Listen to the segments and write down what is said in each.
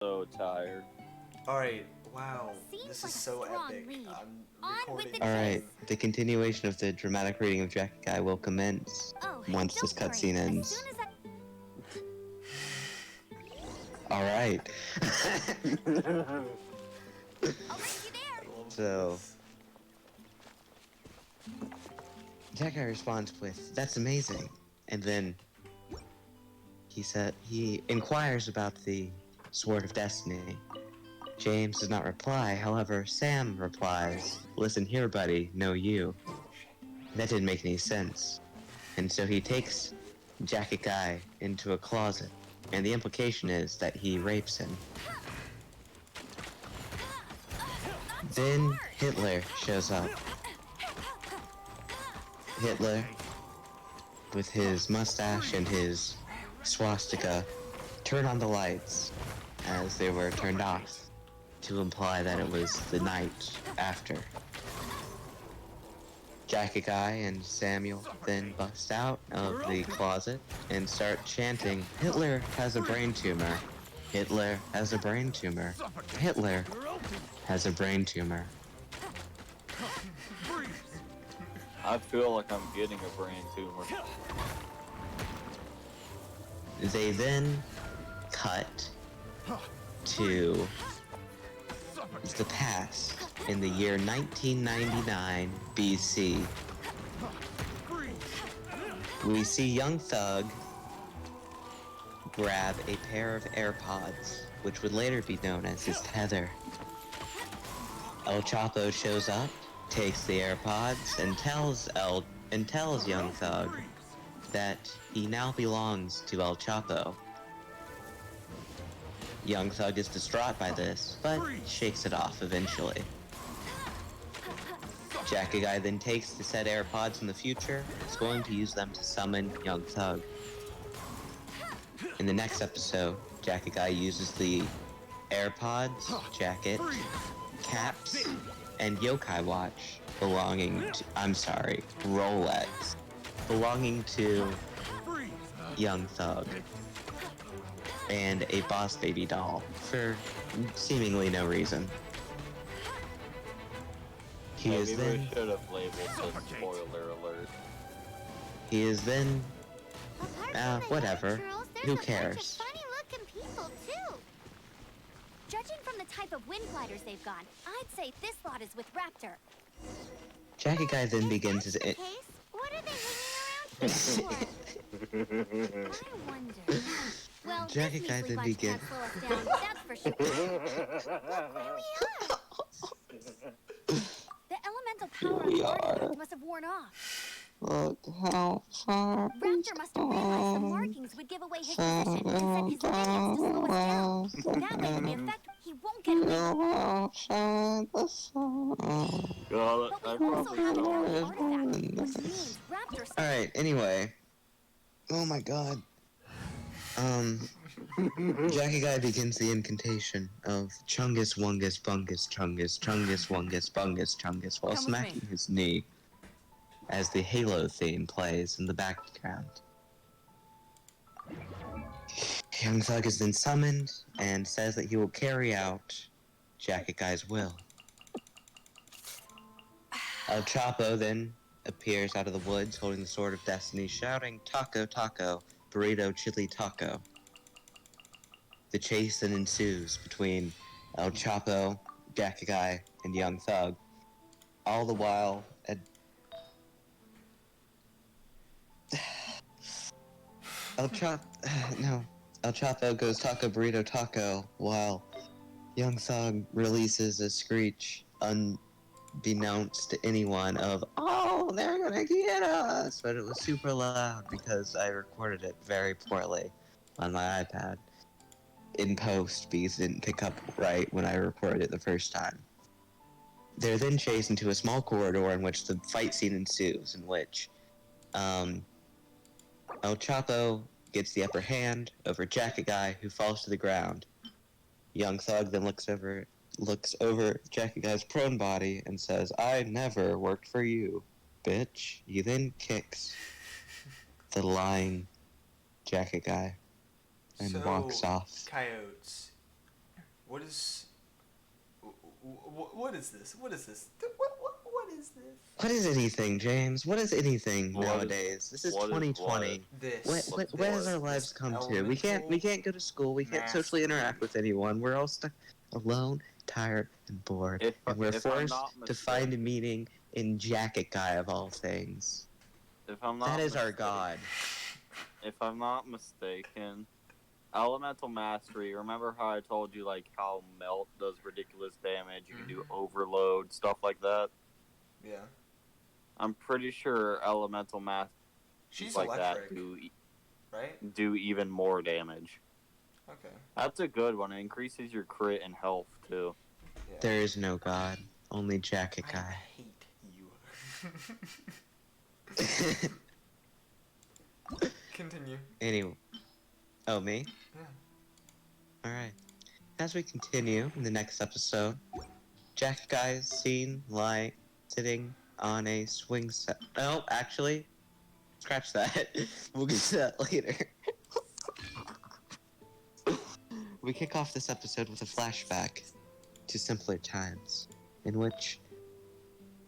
So tired. Alright, wow, Seems this like is a so strong epic. lead. I'm On with recording the this. Alright, the continuation of the dramatic reading of Jackie Guy will commence Oh, once this don't worry. cutscene As ends. soon as I... Alright. I'll race you there. I love So- this. Jackie Guy responds with, "That's amazing." And then he inquires about the Sword of Destiny. James does not reply, however, Sam replies, "Listen here, buddy, no you." That didn't make any sense. And so he takes Jackie Guy into a closet, and the implication is that he rapes him. Then Hitler shows up. Hitler, with his mustache and his swastika, turned on the lights as they were turned off to imply that it was the night after. Jackie Guy and Samuel then bust out of the closet and start chanting, "Hitler has a brain tumor. Hitler has a brain tumor. Hitler has a brain tumor." I feel like I'm getting a brain tumor. They then cut to the past in the year 1999 BC. We see Young Thug grab a pair of AirPods, which would later be known as his tether. El Chapo shows up, takes the AirPods, and tells Young Thug that he now belongs to El Chapo. Young Thug is distraught by this, but shakes it off eventually. Jackie Guy then takes the said AirPods in the future and is going to use them to summon Young Thug. In the next episode, Jackie Guy uses the AirPods, jacket, caps, and yokai watch Rolex, belonging to Young Thug, and a Boss Baby doll for seemingly no reason. He is Maybe then we should have labeled this spoiler alert. he is then Apart from the whatever. naturals, there's Who a bunch cares? of funny-looking people, too. Judging from the type of wind gliders they've got, I'd say this lot is with Raptor. Jackie Guy then If begins that's his the case, what are they hanging around here for? I wonder. Well, Jackie this Guy measly then bunch begin- can't slow us down, that's for sure. Look where we are. The elemental power on we the are. artifact must have worn off. Look how far Raptor must have realized the markings would give away his position and sent his minions to slow us down. That way, when the effect, he won't get away. God, But I we also probably have to don't. find the artifact, which means Raptor... Alright, anyway. Oh my god. Jackie Guy begins the incantation of Chungus Wungus Bungus Chungus Chungus Wungus Bungus Chungus while Come with me. smacking his knee as the Halo theme plays in the background. Young Thug is then summoned and says that he will carry out Jackie Guy's will. El Chapo then appears out of the woods holding the Sword of Destiny, shouting, "Taco, taco, burrito, chili, taco." The chase then ensues between El Chapo, Jackie Guy, and Young Thug. All the while, El Chapo goes taco, burrito, taco, while Young Thug releases a screech unbeknownst to anyone of, "Oh, they're gonna get us!" But it was super loud because I recorded it very poorly on my iPad in post because it didn't pick up right when I recorded it the first time. They're then chased into a small corridor in which the fight scene ensues, in which El Chapo gets the upper hand over Jackie Guy, who falls to the ground. Young Thug then looks over Jackie Guy's prone body and says, "I never worked for you, bitch." He then kicks the lying Jackie Guy and walks off. Coyotes, what is... What is this? What is this? What is this? What is anything, James? What is anything What is- nowadays? This is what is 2020. This. Where has our lives come to? We can't go to school. We can't socially interact with anyone. We're all stuck alone, tired, and bored. And we're if I'm forced not to find a meaning in Jacket Guy of all things. If I'm not That is our mistaken- god. If I'm not mistaken, Elemental Mastery, remember how I told you, like, how Melt does ridiculous damage, you can do Overload, stuff like that? Yeah. I'm pretty sure Elemental Mastery She's like electric, that right? do even more damage. Okay. That's a good one. It increases your crit and health, too. Yeah. There is no god, only Jacket I Guy. hate you. Continue. Anyway. Oh, me? Yeah. Alright. As we continue in the next episode, Jacket Guy is seen sitting on a swing set. No, actually, scratch that. We'll get to that later. We kick off this episode with a flashback to simpler times, in which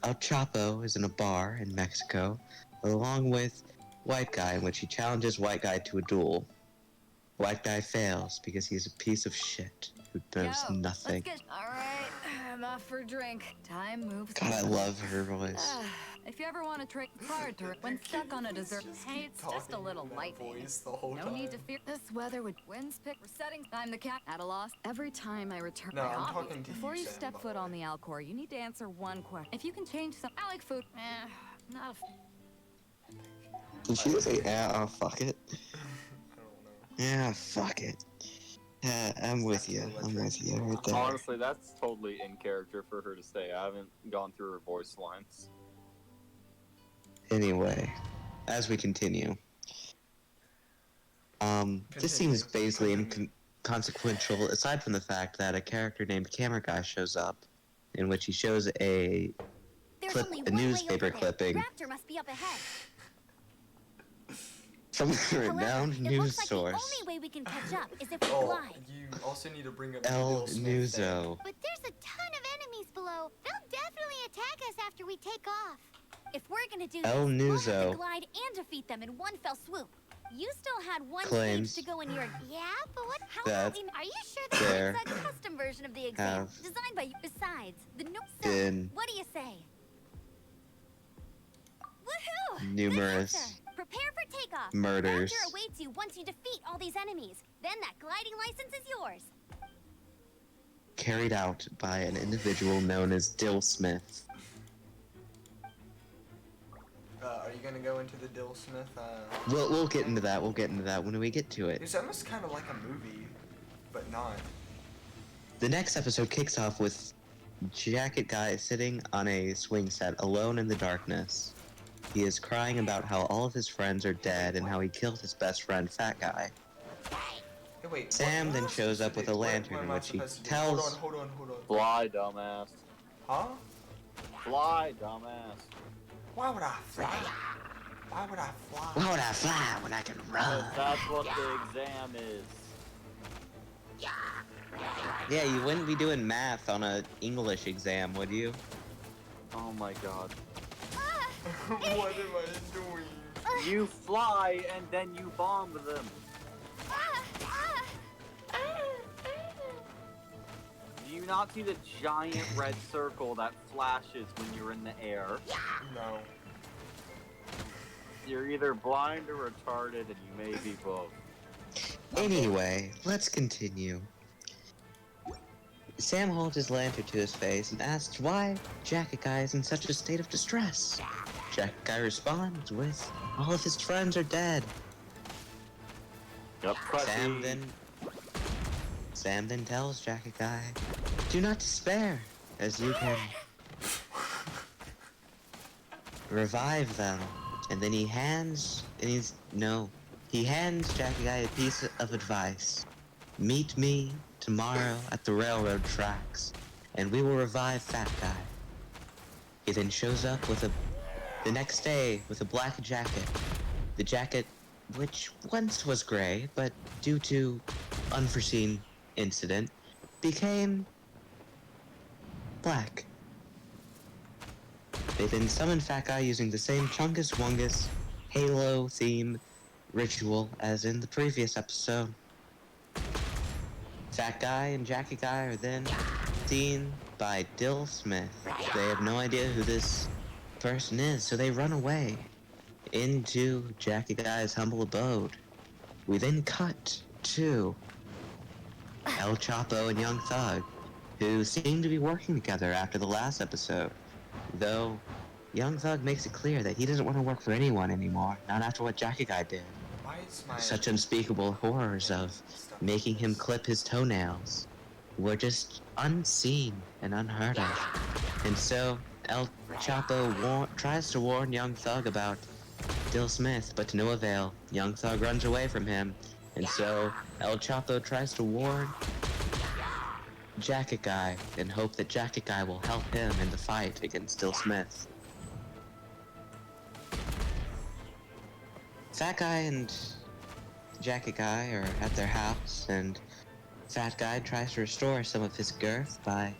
El Chapo is in a bar in Mexico, along with White Guy, in which he challenges White Guy to a duel. White Guy fails because he's a piece of shit who knows nothing. Alright, I'm off for a drink. Time moves. God, I love her voice. If you ever want to trick, it's hard to when stuck on a dessert. Hey, it's just a little lightning. No need to fear. This weather would winds pick. We're setting. I'm the cat at a loss. Every time I return No, my I'm hobby. talking to Before you, you Sam, step by foot the on way. the Alcor, you need to answer one question. If you can change some, I like food. Not a. Did she say, yeah, oh, fuck it? I don't know. Yeah, fuck it. Yeah, I'm with you. I'm with you right there. Honestly, that's totally in character for her to say. I haven't gone through her voice lines. Anyway, as we continue. This seems basically inconsequential, aside from the fact that a character named Camera Guy shows up, in which he shows a There's clip, only a one way newspaper over there. clipping Raptor must be up ahead. from a However, renowned it news looks like source, the only way we can catch up is if we Oh, glide. you also need to bring up El Will Smith thing. Newso. But there's a ton of enemies below. They'll definitely attack us after we take off. If we're gonna do El this, we'll have Newso to glide and defeat them in one fell swoop. You still had one claims stage to go in your... Yeah, but what... How that about we... Are you sure that there it's a custom version of the exam? have Designed by you. Besides, the no... So, been what do you say? Woohoo! numerous Good answer. Prepare for takeoff. murders Raptor awaits you once you defeat all these enemies. Then that gliding license is yours. carried out by an individual known as Dill Smith. Are you gonna go into the Dill Smith? We'll get into that. We'll get into that when we get to it. It's almost kind of like a movie, but not. The next episode kicks off with Jacket Guy sitting on a swing set alone in the darkness. He is crying about how all of his friends are dead and how he killed his best friend, Fat Guy. Hey, wait. Sam what then am I shows supposed up to with do? a What lantern am in I which he supposed to do? tells... Hold on. Fly, dumbass. Huh? Fly, dumbass. Why would I fly? Why would I fly? Why would I fly when I can run? That's what the exam is. Yeah, you wouldn't be doing math on a English exam, would you? Oh my god. What am I doing? You fly and then you bomb them. Do you not see the giant red circle that flashes when you're in the air? No. You're either blind or retarded, and you may be both. Anyway, let's continue. Sam holds his lantern to his face and asks why Jacket Guy is in such a state of distress. Jacket Guy responds with, all of his friends are dead. Yep, Sam then tells Jacket Guy, do not despair, as you can revive them. And then he hands Jacket Guy a piece of advice. Meet me tomorrow at the railroad tracks, and we will revive Fat Guy. He then shows up the next day with a black jacket. The jacket, which once was gray, but due to unforeseen incident, became black. They then summoned Fat Guy using the same Chungus Wungus Halo theme ritual as in the previous episode. Fat Guy and Jackie Guy are then seen by Dill Smith. They have no idea who this person is, so they run away into Jackie Guy's humble abode. We then cut to El Chapo and Young Thug, who seem to be working together after the last episode, though Young Thug makes it clear that he doesn't want to work for anyone anymore, not after what Jackie Guy did. Why is my Such unspeakable horrors of stuff making him this? clip his toenails were just unseen and unheard of. And so El Chapo tries to warn Young Thug about Dill Smith, but to no avail. Young Thug runs away from him, and so El Chapo tries to warn Jacket Guy in hope that Jacket Guy will help him in the fight against Dill Smith. Fat Guy and Jacket Guy are at their house, and Fat Guy tries to restore some of his girth by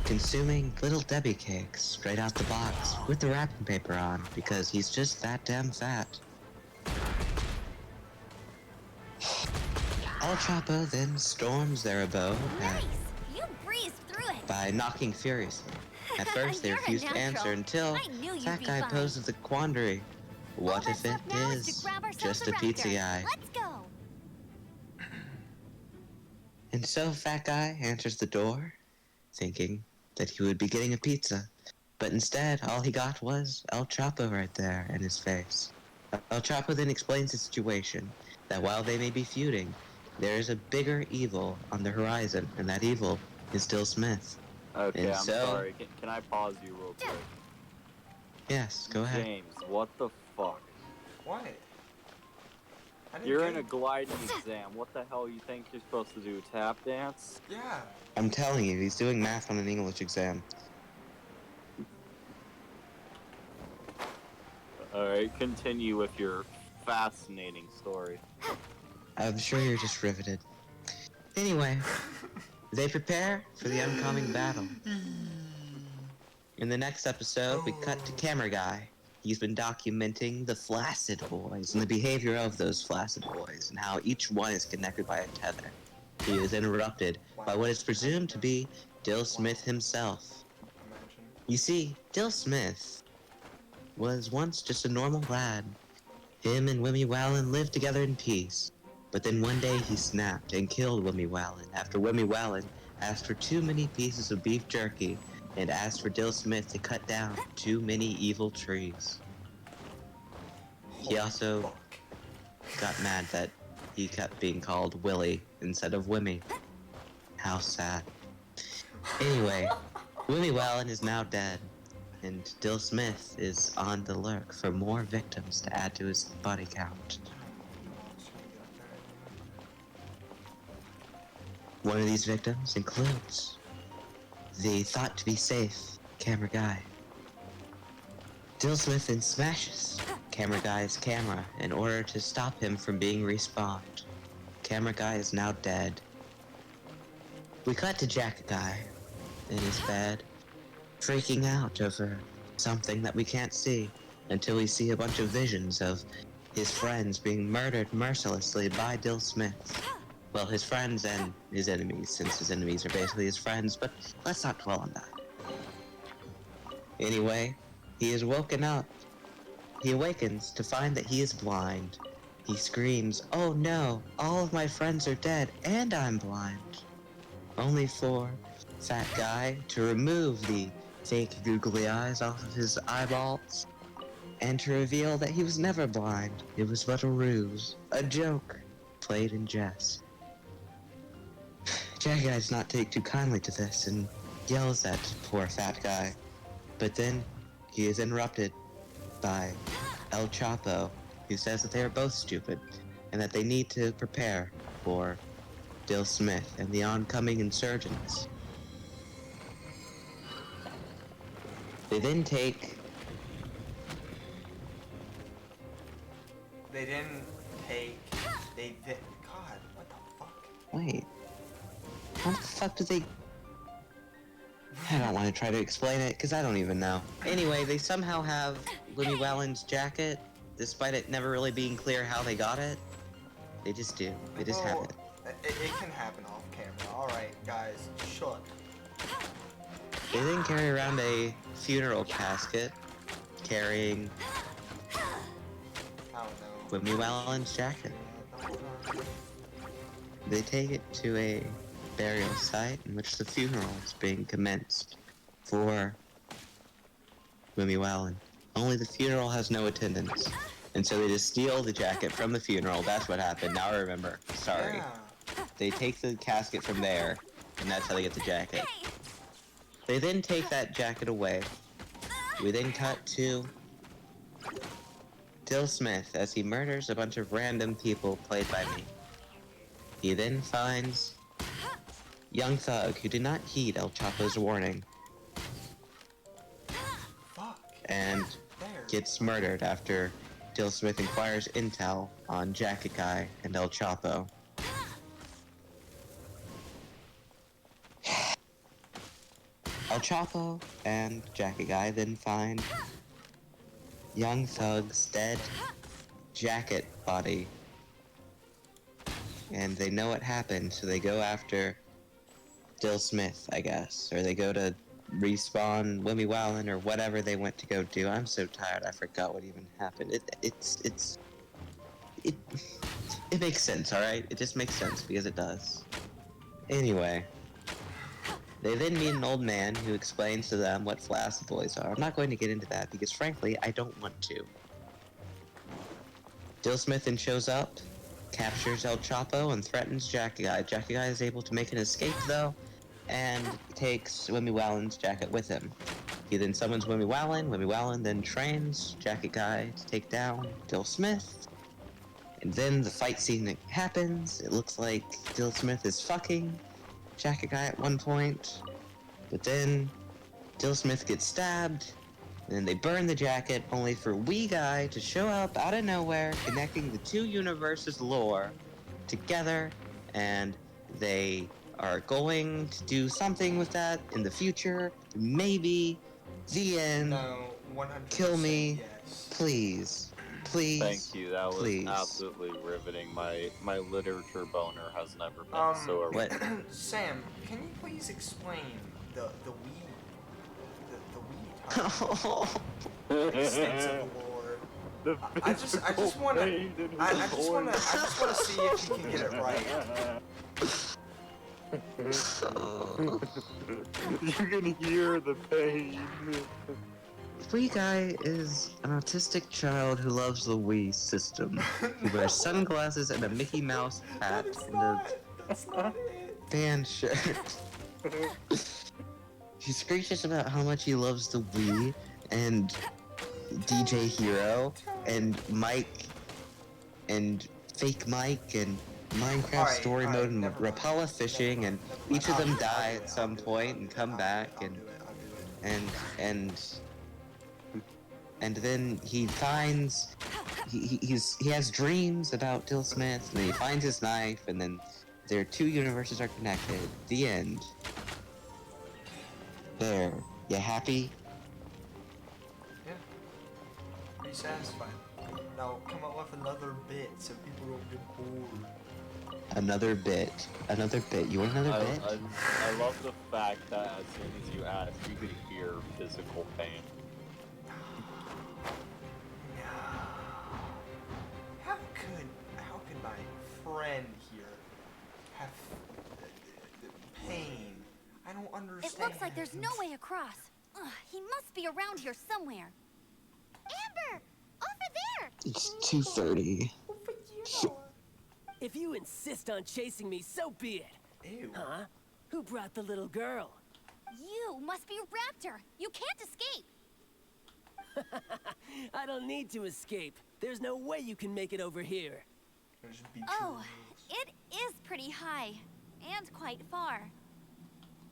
consuming Little Debbie cakes straight out the box with the wrapping paper on, because he's just that damn fat. El Chapo then storms their abode Nice. You breezed through it. by knocking furiously. At first, they You're a refuse to natural. answer until I knew you'd Fat be Guy fine. poses the quandary. What All if that's it left now is to is grab ourselves just a raptor. pizza guy? Let's go. And so Fat Guy answers the door, thinking that he would be getting a pizza. But instead, all he got was El Chapo right there in his face. El Chapo then explains the situation, that while they may be feuding, there is a bigger evil on the horizon, and that evil is Dill Smith. Okay, And I'm so- sorry. Can I pause you real quick? Yes, go ahead. James, what the fuck? What? I didn't You're get in a it. gliding exam. What the hell you think you're supposed to do? Tap dance? Yeah. I'm telling you, he's doing math on an English exam. Alright, continue with your fascinating story. I'm sure you're just riveted. Anyway, they prepare for the oncoming battle. In the next episode, we cut to Camera Guy. He's been documenting the Flaccid Boys and the behavior of those Flaccid Boys and how each one is connected by a tether. He is interrupted by what is presumed to be Dill Smith himself. Imagine. You see, Dill Smith was once just a normal lad. Him and Wimmy Wallin lived together in peace. But then one day he snapped and killed Wimmy Wallin after Wimmy Wallin asked for too many pieces of beef jerky and asked for Dill Smith to cut down too many evil trees. He also Fuck. got mad that he kept being called Willie instead of Wimmy. How sad. Anyway, Wimmy Wallin is now dead, and Dill Smith is on the lurk for more victims to add to his body count. One of these victims includes the thought to be safe Camera Guy. Dill Smith then smashes Camera Guy's camera in order to stop him from being respawned. Camera Guy is now dead. We cut to Jacket Guy in his bed, freaking out over something that we can't see until we see a bunch of visions of his friends being murdered mercilessly by Dill Smith. Well, his friends and his enemies, since his enemies are basically his friends, but let's not dwell on that. Anyway, he is woken up. He awakens to find that he is blind. He screams, "Oh no, all of my friends are dead, and I'm blind." Only for Fat Guy to remove the fake googly eyes off of his eyeballs, and to reveal that he was never blind. It was but a ruse, a joke, played in jest. Jack Guy does not take too kindly to this and yells at poor Fat Guy. But then he is interrupted by El Chapo, who says that they are both stupid and that they need to prepare for Dill Smith and the oncoming insurgents. They then take They didn't take. They did. God, what the fuck? wait. How the fuck do they... I don't want to try to explain it, because I don't even know. Anyway, they somehow have Louis Wallen's jacket, despite it never really being clear how they got it. They just do. They just have it. It can happen off camera. Alright, guys, shut. They then carry around a funeral casket, carrying I don't know. Louis Wallen's jacket. They take it to a burial site in which the funeral is being commenced for Louis Wallen. Only the funeral has no attendance. And so they just steal the jacket from the funeral. That's what happened. Now I remember. Sorry. Yeah. They take the casket from there, and that's how they get the jacket. They then take that jacket away. We then cut to Dill Smith as he murders a bunch of random people played by me. He then finds Young Thug, who did not heed El Chapo's warning, Fuck. and There. gets murdered after Dill Smith inquires intel on Jacket Guy and El Chapo. El Chapo and Jacket Guy then find Young Thug's dead jacket body. And they know what happened, so they go after Dill Smith, I guess. Or they go to respawn Wimmy Wallen or whatever they went to go do. I'm so tired, I forgot what even happened. It makes sense, alright? It just makes sense, because it does. Anyway. They then meet an old man who explains to them what Flask Boys are. I'm not going to get into that, because frankly, I don't want to. Dill Smith then shows up, captures El Chapo, and threatens Jacket Guy. Jacket Guy is able to make an escape, though, and takes Wimmy Wallen's jacket with him. He then summons Wimmy Wallen. Wimmy Wallen then trains Jacket Guy to take down Dill Smith. And then the fight scene happens. It looks like Dill Smith is fucking Jacket Guy at one point. But then Dill Smith gets stabbed. And then they burn the jacket, only for Wee Guy to show up out of nowhere, connecting the two universes' lore together, and they are going to do something with that in the future. Maybe. The end. No, 100%. Kill me. Yes. Please. Please. Thank you. That was Please. absolutely riveting. My literature boner has never been so What? Sam, can you please explain the weed type? Extensive lore. I just wanna see if you can get it right. You can hear the pain. Wee Guy is an autistic child who loves the Wii system. He wears sunglasses and a Mickey Mouse hat and a That's not it. band shirt. He screeches about how much he loves the Wii and DJ Hero and Mike and Fake Mike and Minecraft Story Mode and Rapala Fishing, and each of them die at some point and come back, and then he finds he has dreams about Dill Smith, and then he finds his knife, and then their two universes are connected. The end. There. You happy? Yeah. Pretty satisfied. Now come up with another bit so people don't get bored. Another bit. Another bit. You want another bit? I love the fact that as soon as you asked, you could hear physical pain. How could my friend here have pain? I don't understand. It looks like there's no way across. Ugh, he must be around here somewhere. Amber! Over there! It's 2:30. Over here. If you insist on chasing me, so be it. Ew. Huh? Who brought the little girl? You must be Raptor. You can't escape. I don't need to escape. There's no way you can make it over here. There's beach Oh, rules. it is pretty high. And quite far.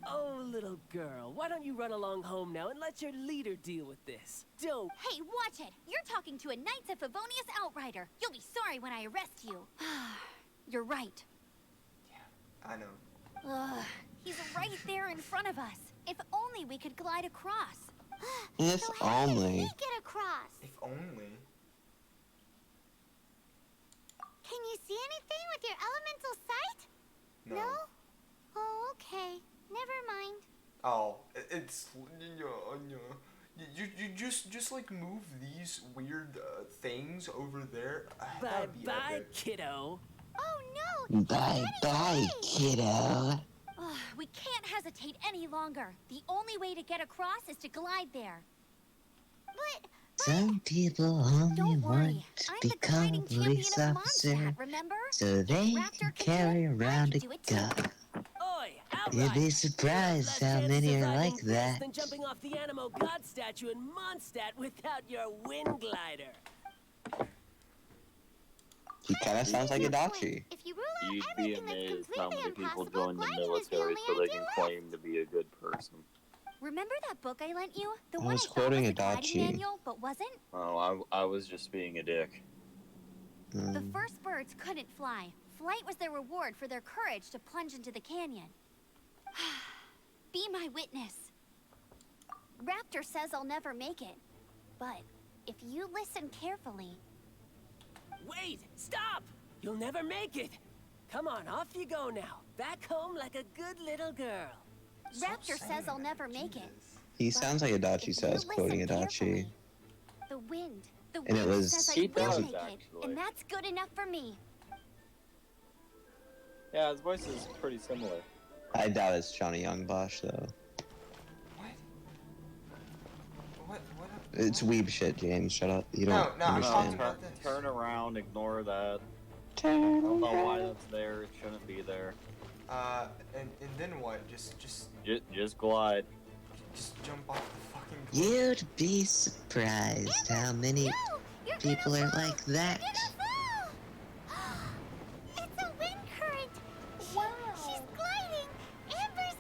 Oh, little girl, why don't you run along home now and let your leader deal with this? Don't. Hey, watch it! You're talking to a Knights of Favonius outrider. You'll be sorry when I arrest you. You're right. I know. Ugh, he's right there in front of us. If only we could glide across. If So how did only. we get across? If only. Can you see anything with your elemental sight? No. Oh, okay. Never mind. Oh, it's you just like move these weird things over there. That'd be Bye-bye, epic. kiddo. Oh no! Bye-bye, kiddo. Ugh, we can't hesitate any longer. The only way to get across is to glide there. But Some people only don't want worry. to I'm the become a gliding champion police of officer Mondstadt, remember? so they Raptor can can carry do it, I around can a do it too. gun. Oi, You'd outright. be surprised Less how chance of many are surviving like this that. than jumping off the Animo God statue in Mondstadt without your wind glider. He kind of sounds like a Dachi. If you rule out You'd be everything that's amazed how completely many people impossible, join the gliding is the military only so they idea can left. claim to be a good person. Remember that book I lent you? The I one was I thought quoting was a a gliding Dachi. manual, but wasn't? Oh, I was just being a dick. The first birds couldn't fly. Flight was their reward for their courage to plunge into the canyon. Be my witness. Raptor says I'll never make it. But if you listen carefully... Wait, stop! You'll never make it. Come on, off you go now. Back home like a good little girl. Raptor says I'll never make it. He sounds like a Dachi, so I was quoting a Dachi. The wind. The And it wind was- says I He will does, make it. actually. And that's good enough for me. Yeah, his voice is pretty similar. I doubt it's Johnny Youngbosh, though. What? It's weeb shit, James. Shut up. You don't No, I'm talking understand. about this. Turn around, ignore that. I Turn don't know why around. that's there. It shouldn't be there. And then what? Just Just glide. jump off the fucking cliff. You'd be surprised how many No! You're people gonna are fall! like that. You're gonna fall! It's a wind current! She's gliding! Amber's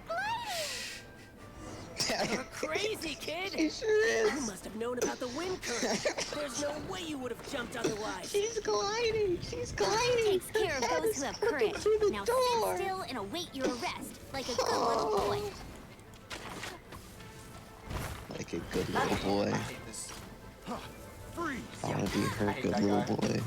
gliding! You're crazy, kid! She sure You is. must have known about the wind current. There's no way you would have jumped otherwise. She's gliding. She's gliding. Takes care of Her head those is who have poking courage. through the Now door. sit still and await your arrest, like a good little boy. Like a good little boy. I hate this. I want to be her hate good that little guy. boy.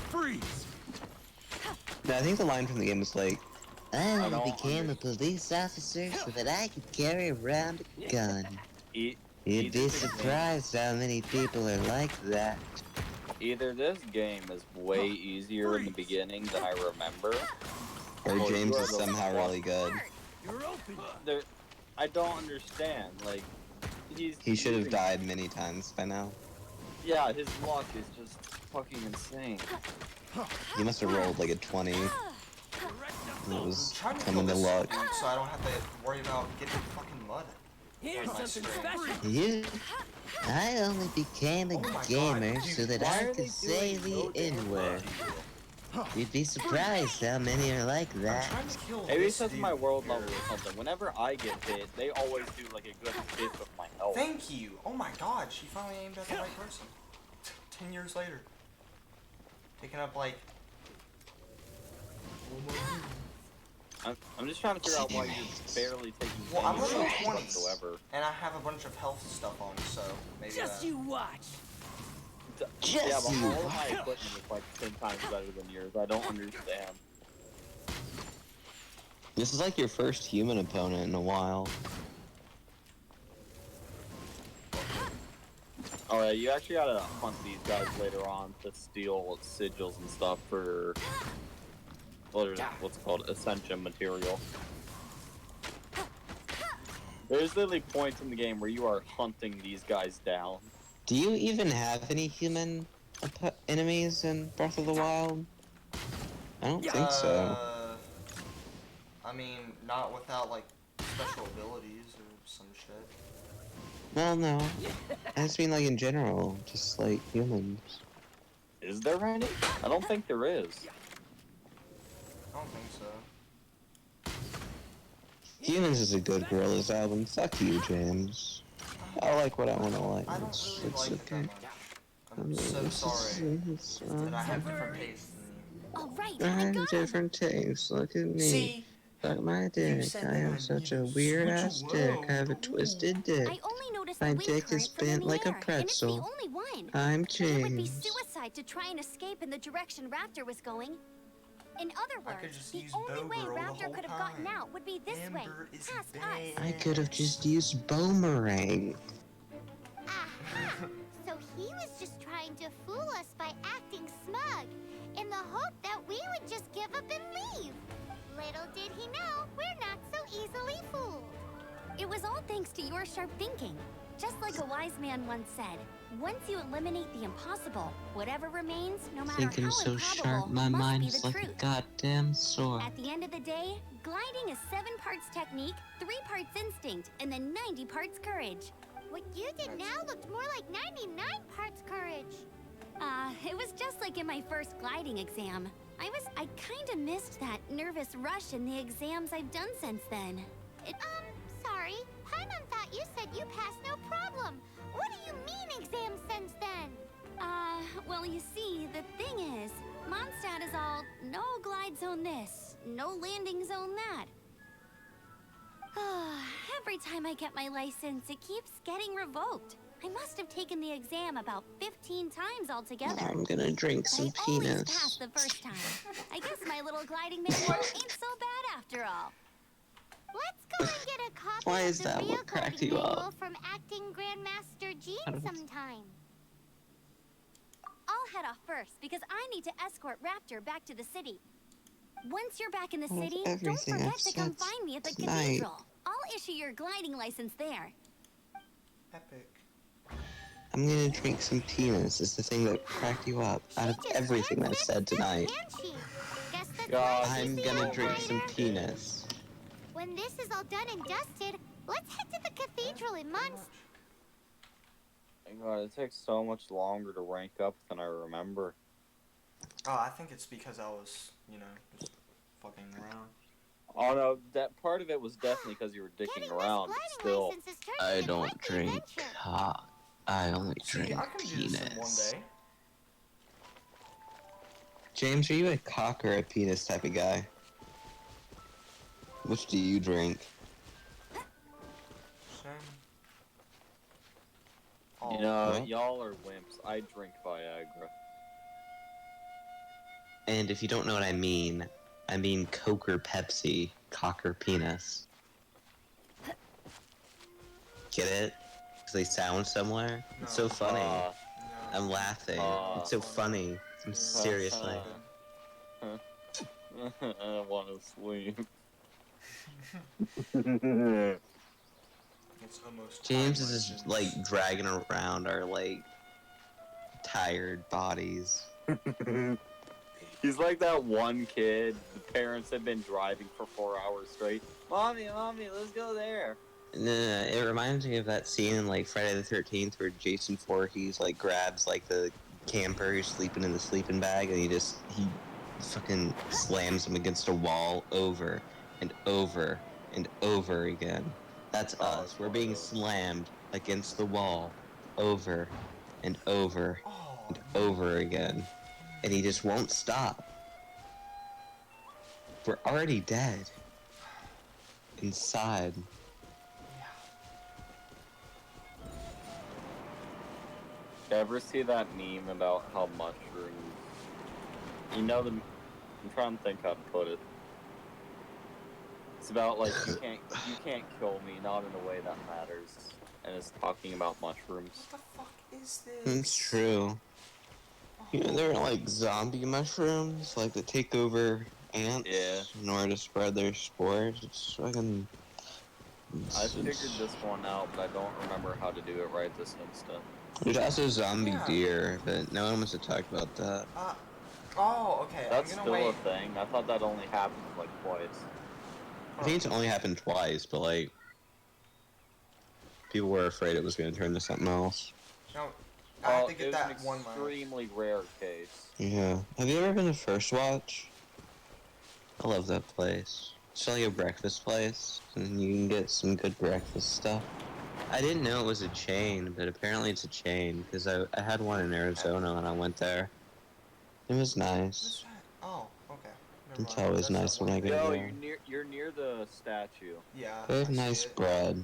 Freeze! No, I think the line from the game is like, I only don't became a police officer so that I could carry around a gun. E- You'd either be this game- surprised how many people are like that. Either this game is way easier in the beginning than I remember, Or Oh, James you are is the somehow really good. You're open! there, I don't understand. Like, He should have died many times by now. Yeah, his luck is just fucking insane. He must have rolled like a 20. And it I'm was trying to coming kill to this luck. dude so I don't have to worry about getting fucking mud. Here's My something strength. special. You, I only became a Oh my God, gamer dude, so that why I are they could say doing the no damn N-word. good? You'd be surprised how many are like I'm that. trying to kill Maybe this it's just dude my world here. level or something. Whenever I get hit, they always do like a good hit with my health. Thank you. Oh my God, she finally aimed at the right person. 10 years later. Taking up like. I'm just trying to figure out why you're barely taking Well, I'm any level damage 20 whatsoever. and I have a bunch of health stuff on, so maybe. Just you watch. Just Yeah, but you all of my equipment is like 10 times better than yours. I don't understand. This is like your first human opponent in a while. Oh yeah, you actually gotta hunt these guys later on to steal sigils and stuff for what's called ascension material. There's literally points in the game where you are hunting these guys down. Do you even have any human enemies in Breath of the Wild? I don't think so. I mean, not without like special abilities or some shit. Well, no. I just mean like in general, just like humans. Is there any? I don't think there is. I don't think so. Humans is a good Gorillaz album. Fuck you, James. I like what I want to like. I don't It's really like it okay. that much. I'm so sorry that I have different tastes than you. Alright, I I have got him. different tastes. Look at me. See? Suck my You dick. said I that have I such need a to weird switch ass dick. I have a around. twisted dick. I only noticed My the wind dick is current from in bent the like a air, and it's the pretzel. only one. I'm But it would be James. suicide to try and escape in the direction Raptor was going. In other I could words, just the use only way Bogoro the Raptor whole could have gotten time. out would be this way, Amber is past us. I could have just used boomerang. Aha! So he was just trying to fool us by acting smug, in the hope that we would just give up and leave. Little did he know, we're not so easily fooled. It was all thanks to your sharp thinking. Just like a wise man once said, once you eliminate the impossible, whatever remains, no matter Thinking how so improbable, sharp, my must be mind's the like truth. a goddamn sword. At the end of the day, gliding is 7 parts technique, 3 parts instinct, and then 90 parts courage. What you did now looked more like 99 parts courage. It was just like in my first gliding exam. I kinda missed that nervous rush in the exams I've done since then. Sorry. Paimon thought you said you passed no problem. What do you mean exam since then? Well, you see, the thing is, Mondstadt is all no glide zone this, no landing zone that. Every time I get my license, it keeps getting revoked. I must have taken the exam about 15 times altogether. I'm gonna drink But some I always penis. passed the first time. I guess my little gliding manual ain't so bad after all. Let's go and get a copy Why of is the that real what cracked gliding you up? manual from acting Grandmaster I Jean don't- sometime. I'll head off first because I need to escort Raptor back to the city. Once you're back in the Of city, don't everything forget I've to come said find me at the tonight. cathedral. I'll issue your gliding license there. Epic. I'm gonna drink some penis. Is the thing that cracked you up out of She just everything can't I've sit said still, tonight. can she? Guess that's God, why she's I'm the gonna drink outsider. some penis. When this is all done and dusted, let's head to the cathedral in Mons. God, it takes so much longer to rank up than I remember. Oh, I think it's because I was, just fucking around. Oh no, that part of it was definitely because you were dicking Getting around. this But gliding still, license is turning I into don't quite the drink adventure. cock. I only See, drink I can do this in one penis. day. James, are you a cock or a penis type of guy? Which do you drink? Same. you know, What? y'all are wimps. I drink Viagra. And if you don't know what I mean Coke or Pepsi, cock or penis. Get it? Because they sound similar? It's so No. funny. No. I'm laughing. It's so funny. I'm seriously. I want to sleep. It's almost James time is just legends. like dragging around our like tired bodies. He's like that one kid. The parents have been driving for 4 hours straight. Mommy, let's go there. It reminds me of that scene in like Friday the 13th where Jason Voorhees like grabs like the camper who's sleeping in the sleeping bag and he fucking slams him against a wall over and over and over again. That's Oh, us. it's We're one of being those. slammed against the wall over and over Oh, and over again. And he just won't stop. We're already dead. Inside. Ever see that meme about how mushrooms? You know the. I'm trying to think how to put it. It's about like you can't kill me, not in a way that matters, and it's talking about mushrooms. What the fuck is this? It's true. You know, there are like zombie mushrooms, like that take over ants Yeah. in order to spread their spores. It's fucking. I figured this one out, but I don't remember how to do it right this instant. There's also zombie Yeah. deer, but no one wants to talk about that. Oh, okay. That's I'm still gonna wait. a thing. I thought that only happened like twice. I think it's only happened twice, but like. People were afraid it was going to turn to something else. No, I have Well, to it get was that an one last. extremely rare case. Yeah. Have you ever been to First Watch? I love that place. It's like a breakfast place, and you can get some good breakfast stuff. I didn't know it was a chain, but apparently it's a chain, because I had one in Arizona when I went there. It was What's nice. that? Oh, okay. Never It's mind. always That's nice not when I one go thing. Yo, there. you're near the statue. Yeah, They I have see nice it. bread.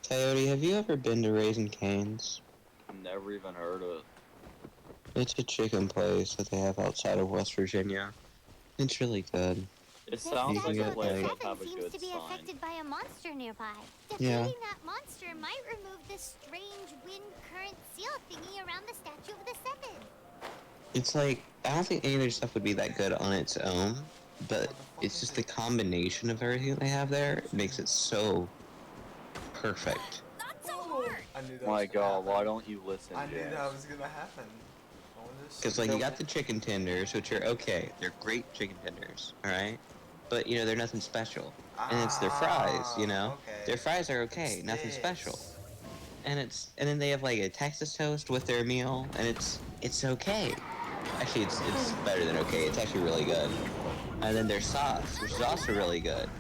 Coyote, have you ever been to Raising Cane's? Never even heard of it. It's a chicken place that they have outside of West Virginia. It's really good. It The sounds You like can a statue get of the place like, that'd seven have a seems good to be sign. affected by a monster nearby. Yeah. Defeating that monster might remove the strange wind current seal thingy around the statue of the seven. it's like, I don't think any of their stuff would be that good on its own, but What the fuck it's is just the it? combination of everything they have there makes it so perfect. Not so Oh, hard. I knew that My was gonna God, why happen. don't you listen, I knew James? that was gonna happen. I wanted to Because, see like, you it. got the chicken tenders, which are okay. They're great chicken tenders, alright? But, you know, they're nothing special. And it's their fries, you know? Okay. Their fries are okay, It's nothing special. this. And then they have, like, a Texas toast with their meal, and it's okay. Actually, it's better than okay. It's actually really good. And then their sauce, which is also really good.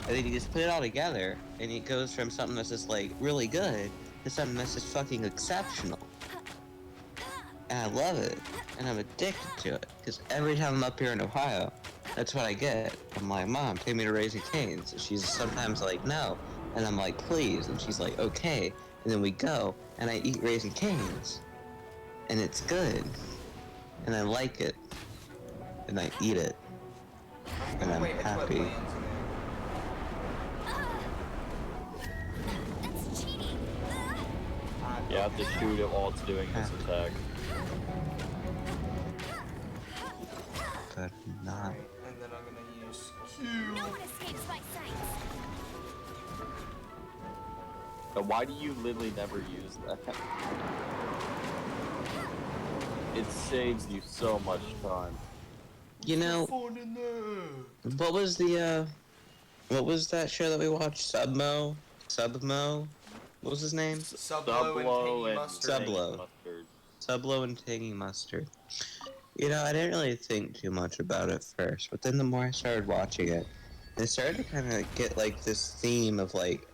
And then you just put it all together, and it goes from something that's just, like, really good to something that's just fucking exceptional. And I love it, and I'm addicted to it, because every time I'm up here in Ohio, that's what I get. I'm like, Mom, take me to Raising Cane's. And she's sometimes like, no. And I'm like, please. And she's like, okay. And then we go, and I eat Raising Cane's. And it's good. And I like it. And I eat it. And I'm Wait, it's what happy. lands That's cheating. You have to shoot it while it's doing its Happy. attack. But I'm not. Alright, and then I'm gonna use Q. No one escapes my sight. But why do you literally never use that? It saves you so much time. You know, Fun in there. what was that show that we watched? Submo? What was his name? Sublo and tangy mustard. Sublo. Mustard. Sublo and tangy mustard. You know, I didn't really think too much about it first, but then the more I started watching it, it started to kind of get like this theme of like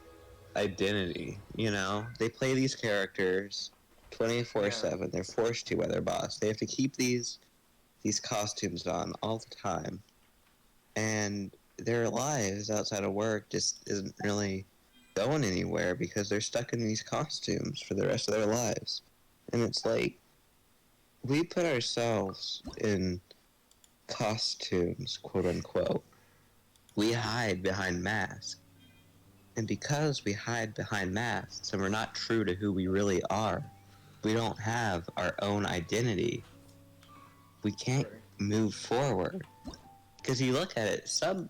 identity. You know, they play these characters 24/7. They're forced to by their boss. They have to keep these costumes on all the time, and their lives outside of work just isn't really going anywhere because they're stuck in these costumes for the rest of their lives. And it's like, we put ourselves in costumes, quote unquote. We hide behind masks. And because we hide behind masks and we're not true to who we really are, we don't have our own identity. We can't move forward. Because you look at it, Sublo,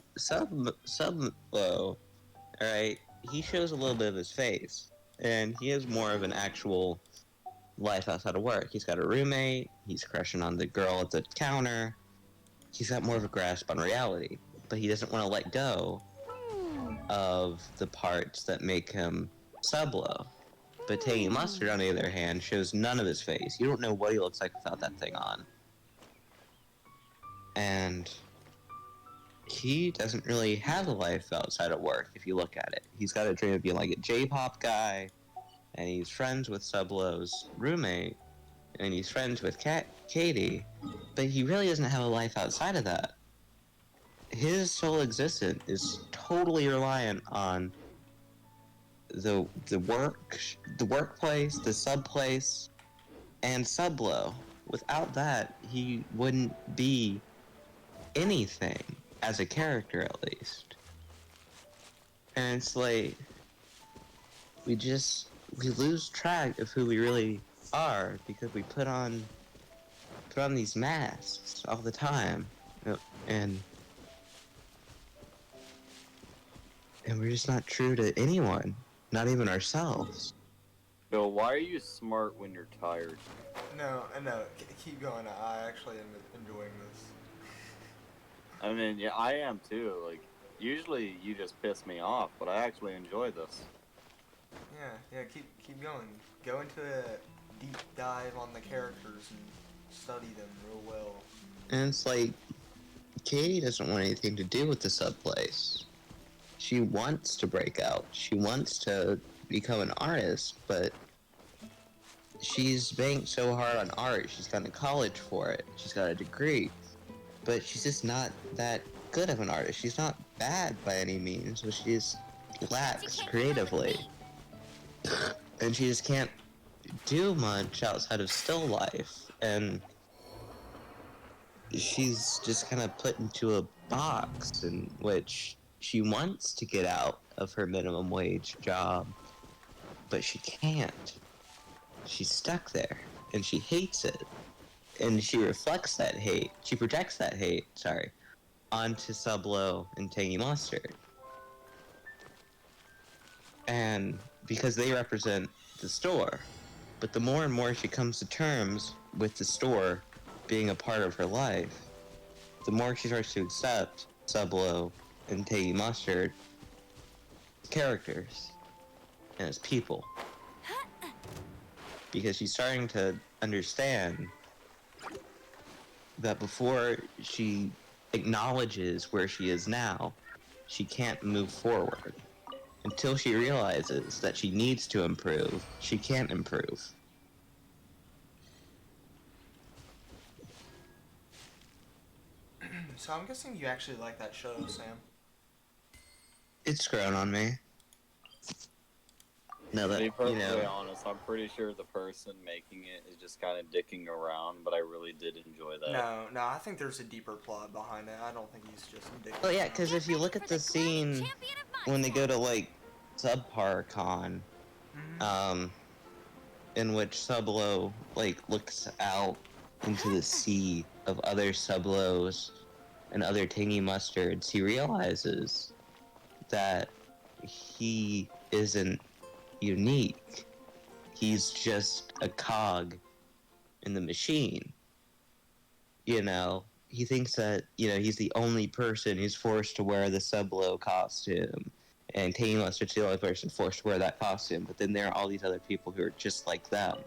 alright, he shows a little bit of his face. And he has more of an actual life outside of work. He's got a roommate, he's crushing on the girl at the counter, he's got more of a grasp on reality. But he doesn't want to let go of the parts that make him Sublo. But Tangy Mustard, on the other hand, shows none of his face. You don't know what he looks like without that thing on. And he doesn't really have a life outside of work, if you look at it. He's got a dream of being like a J-pop guy, and he's friends with Sublo's roommate, and he's friends with Katie, but he really doesn't have a life outside of that. His sole existence is totally reliant on the workplace, the subplace, and Sublo. Without that, he wouldn't be anything, as a character at least. And it's like, we lose track of who we really are because we put on these masks all the time, and we're just not true to anyone, not even ourselves. Bill, why are you smart when you're tired? No, keep going. I actually am enjoying this. I mean, yeah, I am too. Like, usually you just piss me off, but I actually enjoy this. Yeah, keep going. Go into a deep dive on the characters and study them real well. And it's like, Katie doesn't want anything to do with the subplace. she wants to break out. She wants to become an artist, but she's banked so hard on art. She's gone to college for it. She's got a degree, but she's just not that good of an artist. She's not bad by any means, but she just lacks creatively. And she just can't do much outside of still life. And she's just kind of put into a box in which she wants to get out of her minimum wage job, but she can't. She's stuck there, and she hates it. And she reflects that hate, she projects that hate, onto Sublo and Tangy Mustard. And because they represent the store, but the more and more she comes to terms with the store being a part of her life, the more she starts to accept Sublo and Tangy Mustard as characters and as people. Because she's starting to understand that before she acknowledges where she is now, she can't move forward. Until she realizes that she needs to improve, she can't improve. So I'm guessing you actually like that show, Sam. It's grown on me. No, To that, be perfectly honest, I'm pretty sure the person making it is just kind of dicking around, but I really did enjoy that. No, I think there's a deeper plot behind it. I don't think he's just dicking Oh yeah, around. because if you look at the scene when they go to, like, Subparcon, in which Sublo, like, looks out into the sea of other Sublos and other Tangy Mustards, he realizes that he isn't unique. He's just a cog in the machine. You know, he thinks that, he's the only person who's forced to wear the Sublo costume, and Tangy Mustard's the only person forced to wear that costume, but then there are all these other people who are just like them,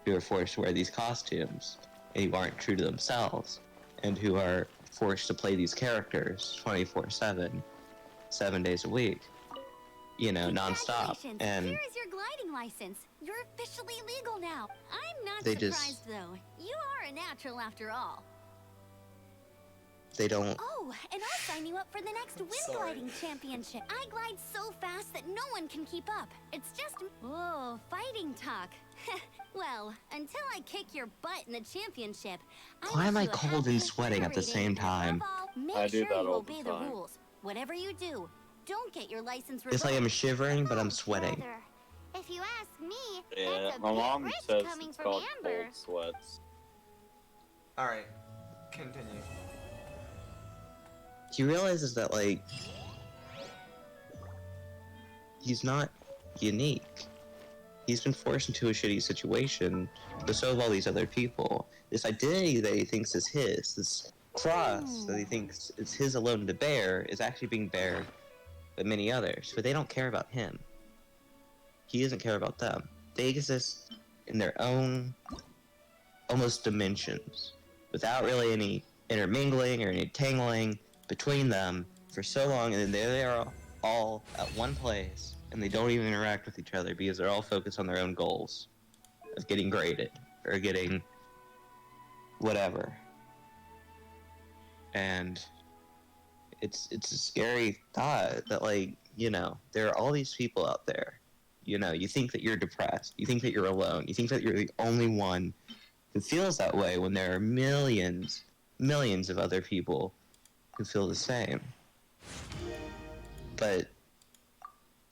who are forced to wear these costumes, and who aren't true to themselves, and who are forced to play these characters 24/7, 7 days a week, nonstop. And here is your gliding license. You're officially legal now. I'm not They surprised, though. You are a natural after all. they don't. Oh, and I'll sign you up for the next wind gliding championship. I glide so fast that no one can keep up. It's just... Oh, fighting talk. Well, until I kick your butt in the championship, Why am I cold and sweating at the same time? Make I do sure that you all the obey time. the rules. Whatever you do, don't get your license revoked. It's like I'm shivering, but I'm sweating. Brother, if you ask me, Yeah, that's a my big mom risk says coming it's from called Amber. cold sweats. Alright, continue. He realizes that, like, he's not unique. He's been forced into a shitty situation, but so have all these other people. This identity that he thinks is his, this cross that he thinks is his alone to bear, is actually being bared by many others, but they don't care about him. He doesn't care about them. They exist in their own, almost dimensions, without really any intermingling or any tangling between them for so long, and then there they are all at one place, and they don't even interact with each other because they're all focused on their own goals of getting graded or getting whatever. And it's a scary thought that, like, there are all these people out there. You think that you're depressed. You think that you're alone. You think that you're the only one who feels that way when there are millions of other people who feel the same. But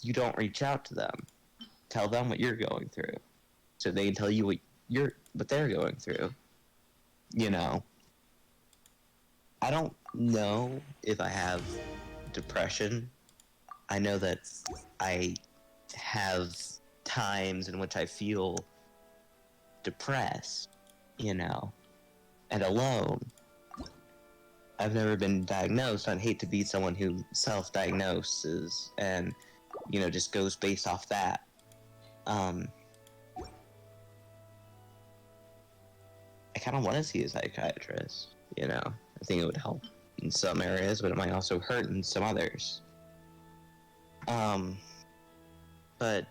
you don't reach out to them. Tell them what you're going through, so they can tell you what they're going through. I don't know if I have depression. I know that I have times in which I feel depressed, and alone. I've never been diagnosed. I'd hate to be someone who self-diagnoses and, just goes based off that. I kind of want to see a psychiatrist, I think it would help in some areas, but it might also hurt in some others. But,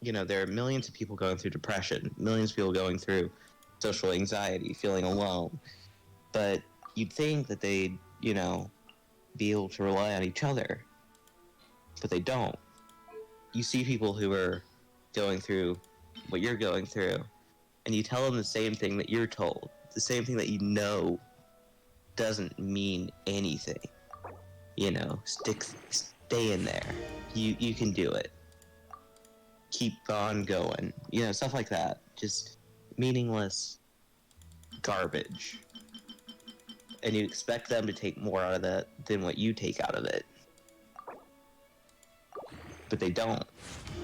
you know, there are millions of people going through depression, millions of people going through social anxiety, feeling alone. But you'd think that they'd, you know, be able to rely on each other. But they don't. You see people who are going through what you're going through, and you tell them the same thing that you're told, the same thing that you know doesn't mean anything. You know, stay in there. You can do it. Keep on going. You know, stuff like that. Just meaningless garbage. And you expect them to take more out of that than what you take out of it. But they don't.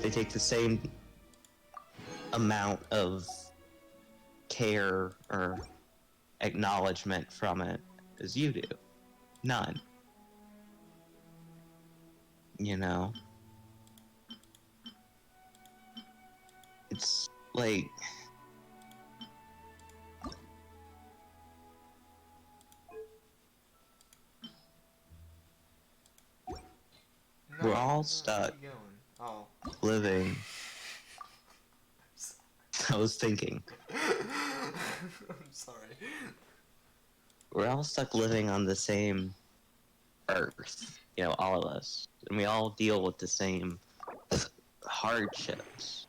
They take the same amount of care or acknowledgement from it as you do. None. You know? It's like... We're all stuck living. I was thinking. I'm sorry. We're all stuck living on the same earth, you know, all of us. And we all deal with the same hardships.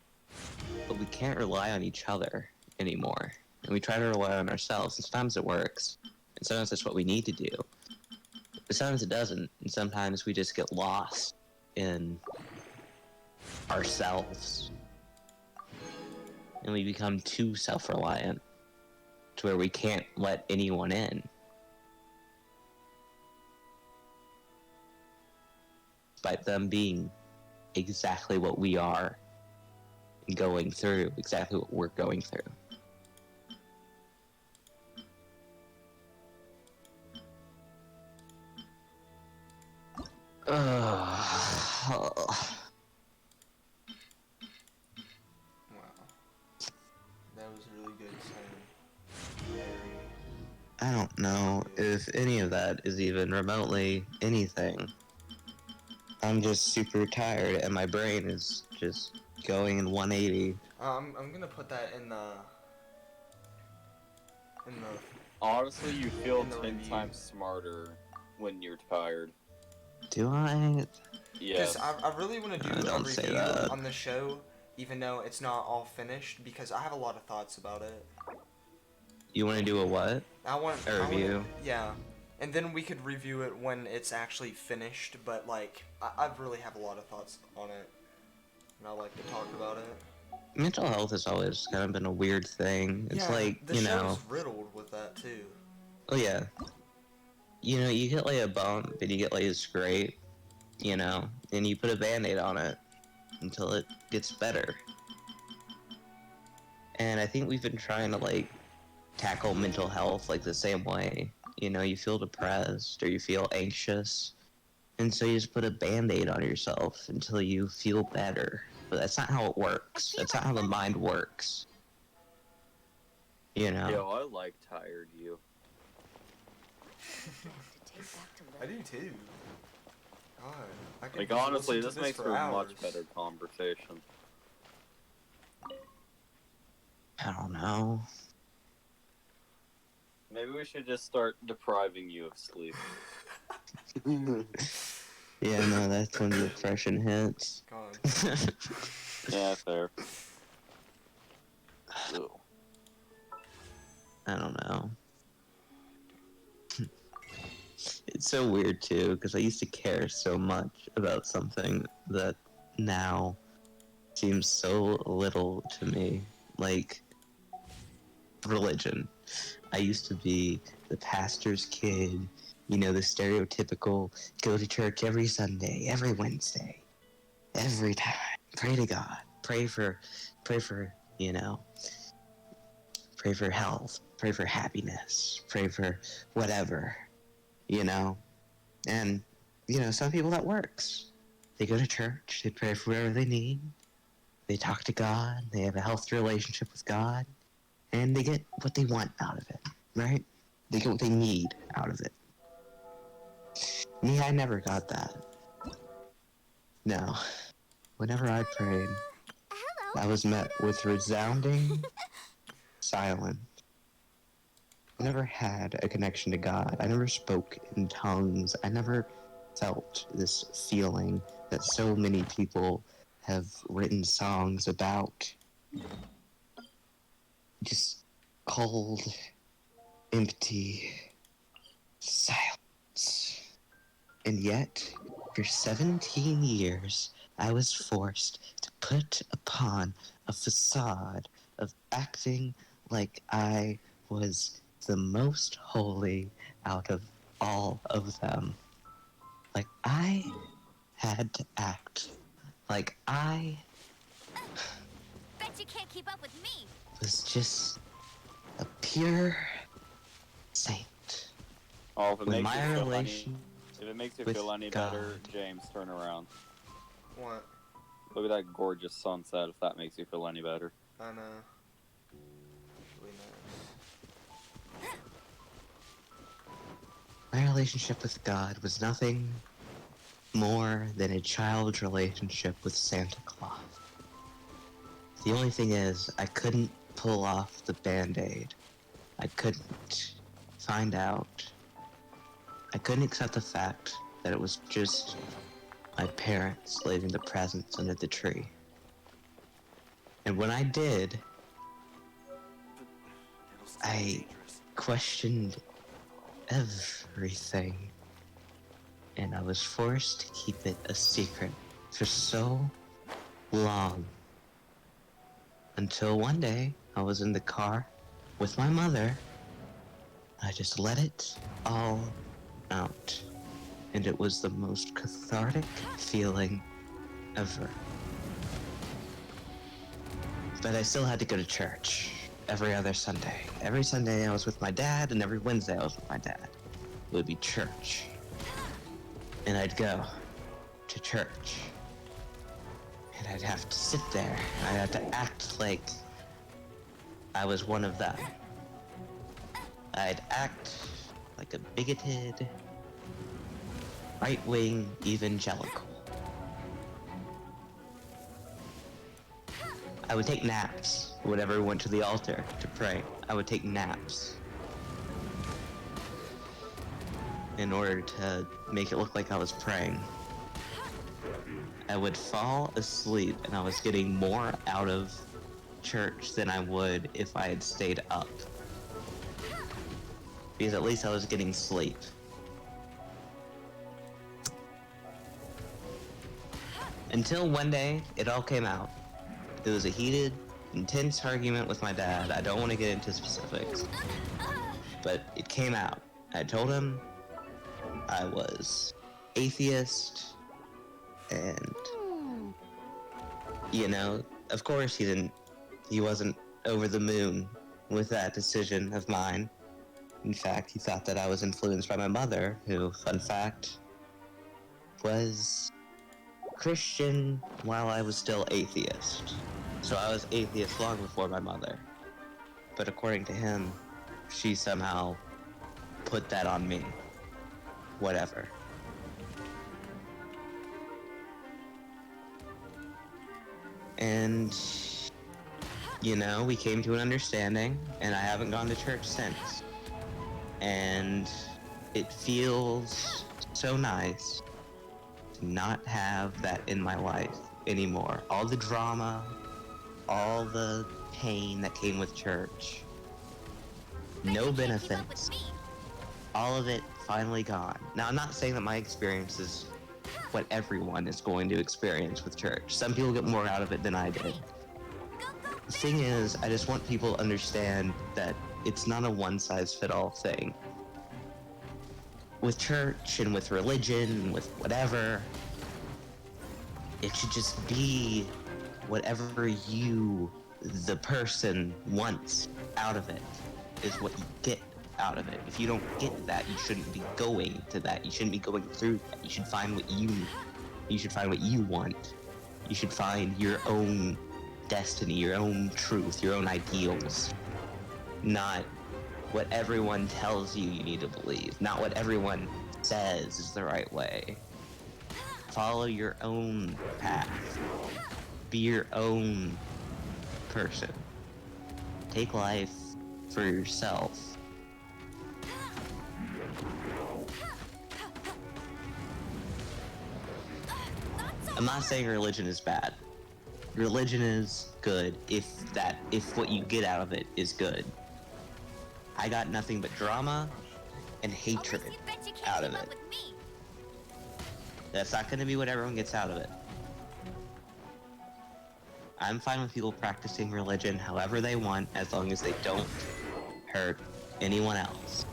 But we can't rely on each other anymore. And we try to rely on ourselves. And sometimes it works. And sometimes that's what we need to do. But sometimes it doesn't. And sometimes we just get lost in ourselves. And we become too self-reliant to where we can't let anyone in. Despite them being exactly what we are and going through exactly what we're going through. Wow. That was really good saying. I don't know if any of that is even remotely anything. I'm just super tired and my brain is just going in 180. I'm gonna put that in the Honestly, you feel in the 10 review. times smarter when you're tired. Do I? Yes. Because I really want to do a Don't say review that. on the show, even though it's not all finished, because I have a lot of thoughts about it. You want to do a what? I want A review? Yeah, and then we could review it when it's actually finished. But like, I really have a lot of thoughts on it, and I like to talk about it. Mental health has always kind of been a weird thing. It's yeah, like, the you show's know. riddled with that too. Oh yeah. You know, you get like a bump and you get like a scrape, you know, and you put a band-aid on it until it gets better. And I think we've been trying to like tackle mental health like the same way. You know, you feel depressed or you feel anxious, and so you just put a band-aid on yourself until you feel better. But that's not how it works. That's not how the mind works. You know? Yo, I like tired you. I do too. God, I could Like, just honestly, listen to this makes for for a hours. much better conversation. I don't know. Maybe we should just start depriving you of sleep. Yeah, no, that's when the depression hits. God. Yeah, fair. Ew. I don't know. It's so weird too, because I used to care so much about something that now seems so little to me. Like religion. I used to be the pastor's kid, you know, the stereotypical go to church every Sunday, every Wednesday, every time. Pray to God. Pray for, you know, pray for health, pray for happiness, pray for whatever, you know. And, you know, some people that works. They go to church, they pray for whatever they need, they talk to God, they have a healthy relationship with God, and they get what they want out of it, right? They get what they need out of it. Me, I never got that. No. Whenever I prayed, Hello. I was met with resounding silence. I never had a connection to God. I never spoke in tongues. I never felt this feeling that so many people have written songs about. Just cold, empty silence. And yet, for 17 years, I was forced to put upon a facade of acting like I was the most holy out of all of them. Like I had to act like I Bet you can't keep up with me. was just a pure saint. Oh, if it When makes you my feel relation if it makes you with feel any better, God, James, turn around. What? Look at that gorgeous sunset. If that makes you feel any better. I know. Really nice. my relationship with God was nothing more than a child's relationship with Santa Claus. The only thing is, I couldn't pull off the Band-Aid. I couldn't find out. I couldn't accept the fact that it was just my parents leaving the presents under the tree. And when I did, I questioned everything. And I was forced to keep it a secret for so long. Until one day, I was in the car with my mother. I just let it all out. And it was the most cathartic feeling ever. But I still had to go to church every other Sunday. Every Sunday I was with my dad, and every Wednesday I was with my dad. It would be church. And I'd go to church. And I'd have to sit there. I'd have to act like I was one of them. I'd act like a bigoted, right-wing evangelical. I would take naps whenever we went to the altar to pray. I would take naps in order to make it look like I was praying. I would fall asleep, and I was getting more out of church than I would if I had stayed up. Because at least I was getting sleep. Until one day, it all came out. It was a heated, intense argument with my dad. I don't want to get into specifics. But it came out. I told him I was atheist, and, you know, of course he wasn't over the moon with that decision of mine. In fact, he thought that I was influenced by my mother, who, fun fact, was Christian while I was still atheist. So I was atheist long before my mother. But according to him, she somehow put that on me. Whatever. And, you know, we came to an understanding, and I haven't gone to church since. And it feels so nice to not have that in my life anymore. All the drama, all the pain that came with church, no benefits, all of it finally gone. Now, I'm not saying that my experience is what everyone is going to experience with church. Some people get more out of it than I did. The thing is, I just want people to understand that it's not a one-size-fits-all thing. With church and with religion and with whatever, it should just be whatever you, the person, wants out of it is what you get out of it. If you don't get that, you shouldn't be going to that. You shouldn't be going through that. You should find what you should find what you want. You should find your own destiny, your own truth, your own ideals. Not what everyone tells you you need to believe. Not what everyone says is the right way. follow your own path. Be your own person. Take life for yourself. I'm not saying religion is bad. Religion is good if what you get out of it is good. I got nothing but drama and hatred Always, you bet you can't out keep of up it. with me. That's not going to be what everyone gets out of it. I'm fine with people practicing religion however they want, as long as they don't hurt anyone else.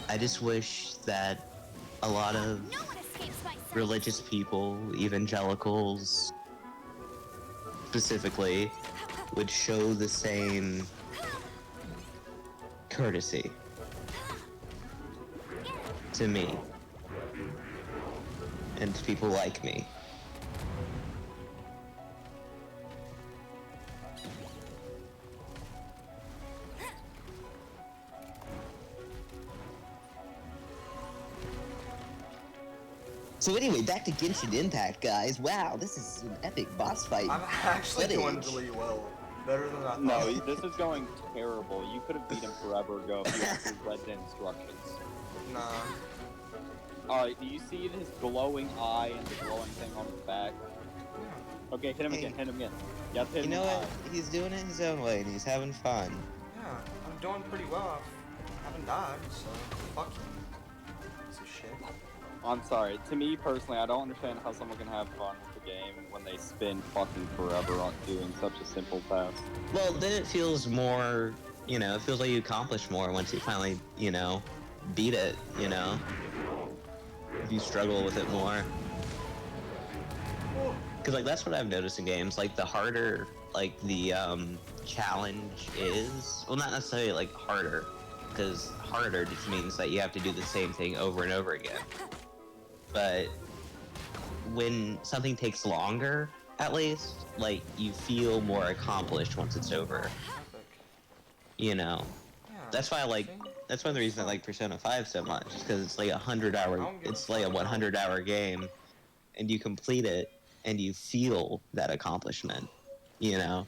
I just wish that a lot of No one escapes my sight. religious people, evangelicals specifically, would show the same courtesy to me and to people like me. So anyway, back to Genshin Impact, guys. Wow, this is an epic boss fight. I'm actually doing footage. really well. Better than I thought. No, this is going terrible. You could have beat him forever ago if you actually read the instructions. Nah. Do you see his glowing eye and the glowing thing on his back? Okay, hit him Hey. again, hit him again. Yes, hit You him know in the what? eye. He's doing it his own way and he's having fun. Yeah, I'm doing pretty well. I haven't died, so fuck you. Piece of shit. I'm sorry. To me personally, I don't understand how someone can have fun with the game when they spend fucking forever on doing such a simple task. Well, then it feels more, you know, it feels like you accomplish more once you finally, you know, beat it, you know? If you struggle with it more. Because, like, that's what I've noticed in games. Like, the harder, like, the, challenge is... Well, not necessarily, like, harder. Because harder just means that you have to do the same thing over and over again. But when something takes longer, at least, like, you feel more accomplished once it's over. Epic. You know? Yeah. That's why I like... See? That's one of the reasons I like Persona 5 so much. Because it's like a 100-hour... It's like a 100-hour game. And you complete it, and you feel that accomplishment. You know?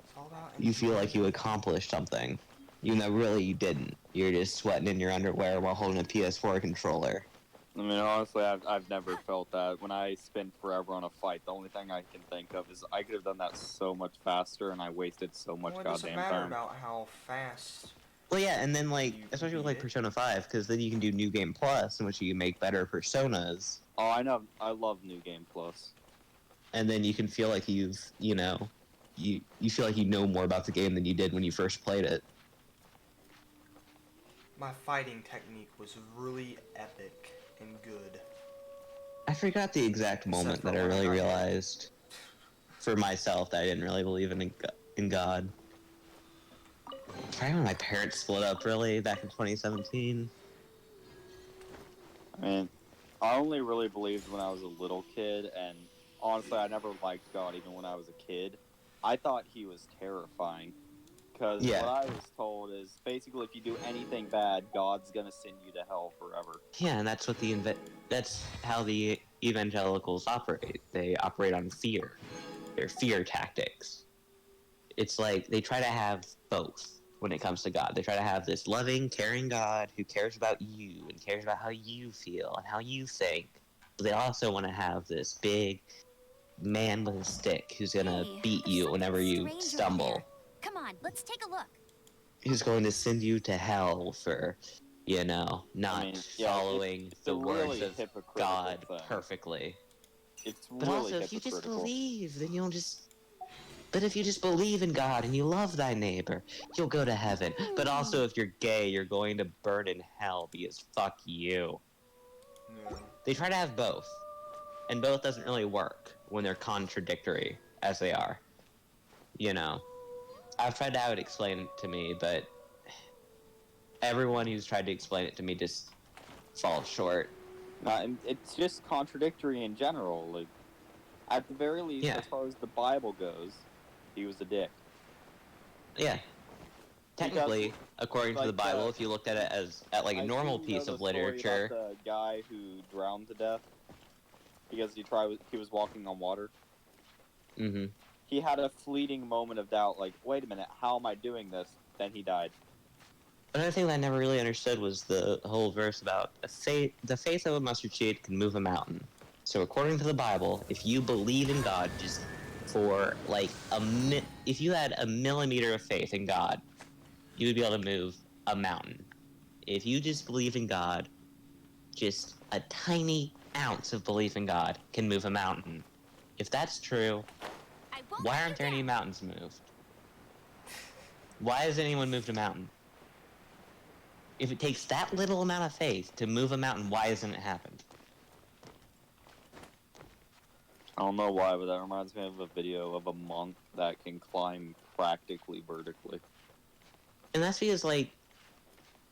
It's all about You feel like you accomplished something. Even though really you didn't. You're just sweating in your underwear while holding a PS4 controller. I mean, honestly, I've never felt that. When I spend forever on a fight, the only thing I can think of is I could have done that so much faster, and I wasted so much Well, it doesn't goddamn matter time. about how fast. Well, yeah, and then, like, You especially with, beat like, it. Persona 5, because then you can do New Game Plus, in which you can make better Personas, Oh, I know. I love New Game Plus. and then you can feel like you've, you know, you feel like you know more about the game than you did when you first played it. My fighting technique was really epic and good. I forgot the exact moment for that I when I really got hit. realized for myself that I didn't really believe in God. Probably when my parents split up, really, back in 2017. I mean, I only really believed when I was a little kid, and honestly, I never liked God even when I was a kid. I thought he was terrifying. Because Yeah. what I was told is basically if you do anything bad, God's gonna send you to hell forever. Yeah, and that's what that's how the evangelicals operate. They operate on fear. They're fear tactics. It's like they try to have both when it comes to God. They try to have this loving, caring God who cares about you and cares about how you feel and how you think. But they also want to have this big man with a stick who's gonna Hey, beat there's you whenever something you strange over stumble. there. Come on, let's take a look. Who's going to send you to hell for, you know, not I mean, yeah, following it's the a words really of hypocritical God thing. perfectly. It's But really also, if you just hypocritical. believe, then you'll just... But if you just believe in God and you love thy neighbor, you'll go to heaven. But also, if you're gay, you're going to burn in hell because fuck you. Yeah. They try to have both. And both doesn't really work when they're contradictory, as they are. You know. I've tried to have it explained to me, but everyone who's tried to explain it to me just falls short. And it's just contradictory in general. Like, at the very least, Yeah. as far as the Bible goes, he was a dick. Yeah. technically, according to the like, Bible, if you looked at it as at like a I normal assume you know piece the of story literature, about the guy who drowned to death because he was walking on water. mm-hmm. He had a fleeting moment of doubt, like, wait a minute, how am I doing this? Then he died. Another thing that I never really understood was the whole verse about the faith of a mustard seed can move a mountain. So according to the Bible, if you believe in God just for like if you had a millimeter of faith in God, you would be able to move a mountain. If you just believe in God, just a tiny ounce of belief in God can move a mountain. If that's true, I won't why let aren't you there any down. mountains moved? Why has anyone moved a mountain? If it takes that little amount of faith to move a mountain, why hasn't it happened? I don't know why, but that reminds me of a video of a monk that can climb practically vertically. And that's because, like,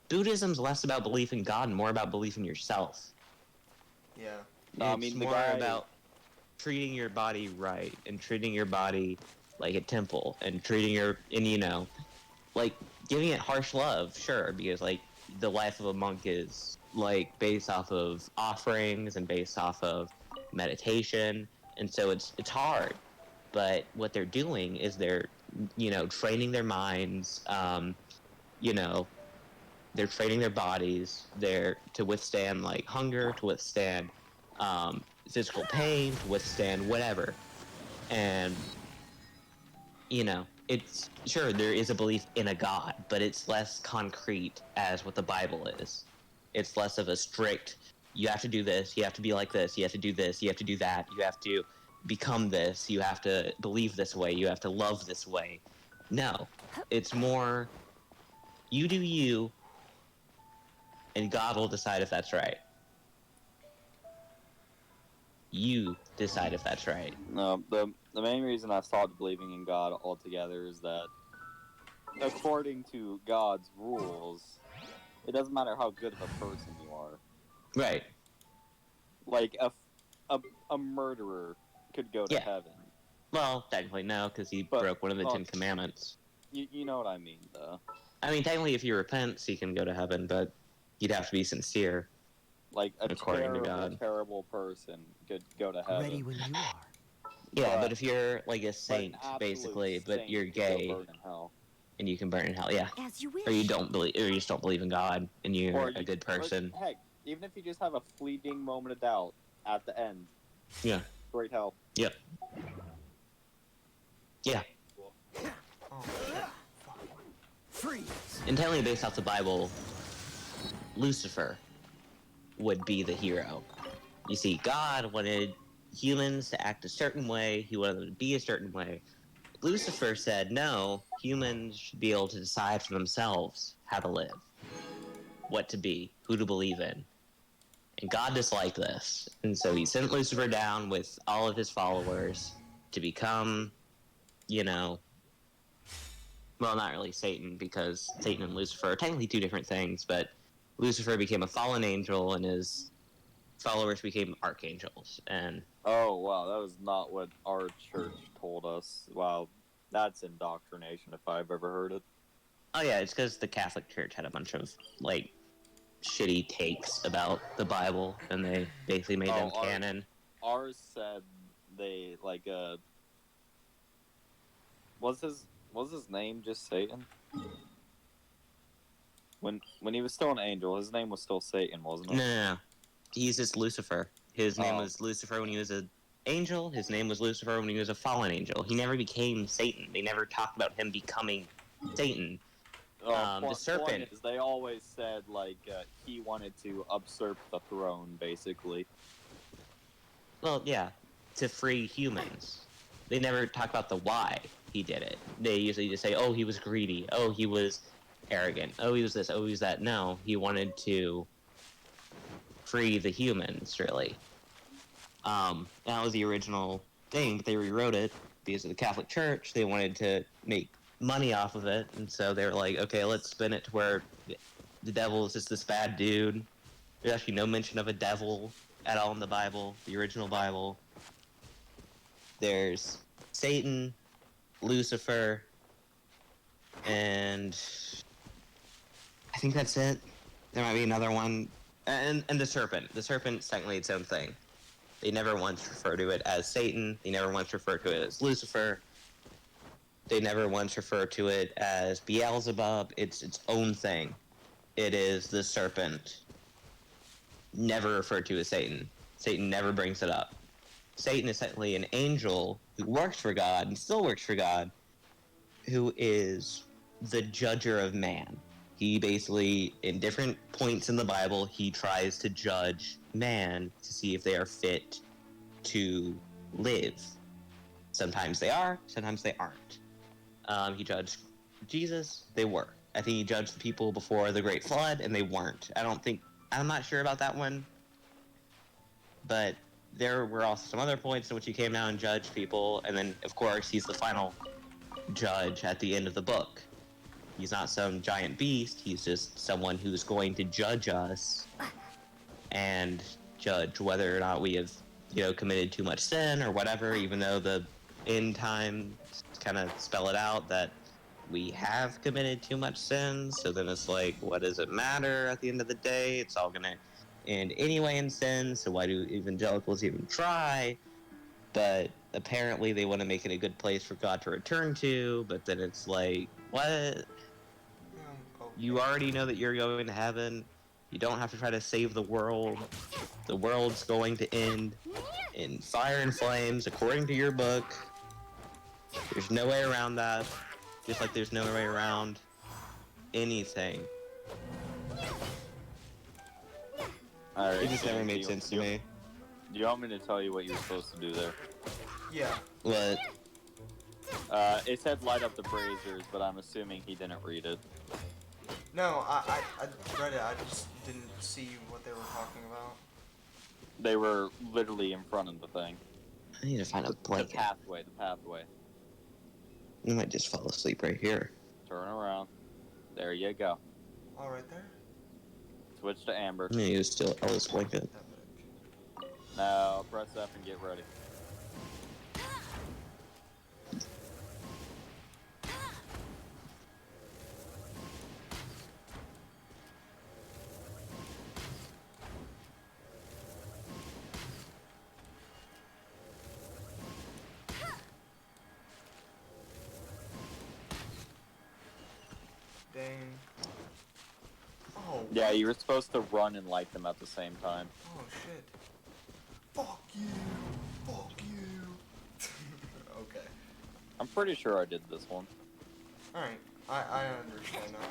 Buddhism's less about belief in God and more about belief in yourself. Yeah. No, I It's mean, the more guy... about treating your body right and treating your body like a temple and treating like, giving it harsh love, sure, because, like, the life of a monk is, like, based off of offerings and based off of meditation, and so it's hard. But what they're doing is they're, training their minds, they're training their bodies to withstand, like, hunger, to withstand physical pain, to withstand whatever. And it's sure there is a belief in a God, but it's less concrete as what the Bible is. It's less of a strict, you have to do this, you have to be like this, you have to do this, you have to do that, you have to become this, you have to believe this way, you have to love this way. No. It's more, you do you, and God will decide if that's right. You decide if that's right. No, the main reason I stopped believing in God altogether is that, according to God's rules, it doesn't matter how good of a person you are. Right. Like, a murderer could go to heaven. Well, technically no, because he broke one of the 10 Commandments. You know what I mean, though. I mean, technically, if you repent, he can go to heaven, but you'd have to be sincere. Like, a according to terrible, God. terrible person could go to heaven. Ready when you are. Yeah, but if you're like a saint, an absolute basically, but saint you're could go gay, burn in hell. and you can burn in hell, yeah. As you wish. Or you just don't believe in God, and you're a good person. Heck, even if you just have a fleeting moment of doubt at the end. Yeah. Great hell. Yep. Yeah. Oh. Freeze. Entirely based off the Bible, Lucifer would be the hero. You see, God wanted humans to act a certain way, he wanted them to be a certain way. Lucifer said, no, humans should be able to decide for themselves how to live, what to be, who to believe in. And God disliked this, and so he sent Lucifer down with all of his followers to become, well, not really Satan, because Satan and Lucifer are technically two different things, but Lucifer became a fallen angel, and his followers became archangels, and... Oh, wow, that was not what our church told us. Wow, that's indoctrination if I've ever heard it. Oh yeah, it's because the Catholic Church had a bunch of, like, shitty takes about the Bible, and they basically made them canon. Ours said they, like, was his name just Satan? When he was still an angel, his name was still Satan, wasn't it? No. He's just Lucifer. His name was Lucifer when he was an angel. His name was Lucifer when he was a fallen angel. He never became Satan. They never talked about him becoming Satan. The serpent. Point is, they always said, like, he wanted to usurp the throne, basically. Well, yeah, to free humans. They never talk about the why he did it. They usually just say, oh, he was greedy. Oh, he was arrogant. Oh, he was this. Oh, he was that. No, he wanted to free the humans, really. That was the original thing, but they rewrote it because of the Catholic Church. They wanted to make money off of it, and so they were like, okay, let's spin it to where the devil is just this bad dude. There's actually no mention of a devil at all in the Bible, the original Bible. There's Satan, Lucifer, And I think that's it. There might be another one. And the serpent. The serpent's technically its own thing. They never once refer to it as Satan. They never once refer to it as Lucifer. They never once refer to it as Beelzebub. It's its own thing. It is the serpent. Never referred to as Satan. Satan never brings it up. Satan is technically an angel who works for God and still works for God, who is the judger of man. He basically, in different points in the Bible, he tries to judge man to see if they are fit to live. Sometimes they are, sometimes they aren't. He judged Jesus, they were. I think he judged the people before the Great Flood, and they weren't. I'm not sure about that one, but there were also some other points in which he came down and judged people, and then, of course, he's the final judge at the end of the book. He's not some giant beast, he's just someone who's going to judge us and judge whether or not we have, committed too much sin or whatever, even though the end times kind of spell it out that we have committed too much sin. So then it's like, what does it matter at the end of the day? It's all gonna end anyway in sin, so why do evangelicals even try? But apparently they want to make it a good place for God to return to, but then it's like, what? You already know that you're going to heaven. You don't have to try to save the world. The world's going to end in fire and flames, according to your book. There's no way around that. Just like there's no way around anything. Alright, It just never made sense to me. Do you want me to tell you what you were supposed to do there? Yeah. What? It said light up the braziers, but I'm assuming he didn't read it. No, I read it. I just didn't see what they were talking about. They were literally in front of the thing. I need to find a The blanket. pathway, the pathway. I might just fall asleep right here. Turn around. There you go. All right there. Switch to amber. I'm gonna use still Ellis blanket. Epic. Now press F and get ready. Dang. Oh. Yeah, you were supposed to run and light them at the same time. Oh shit. Fuck you. Fuck you. Okay. I'm pretty sure I did this one. Alright. I understand now.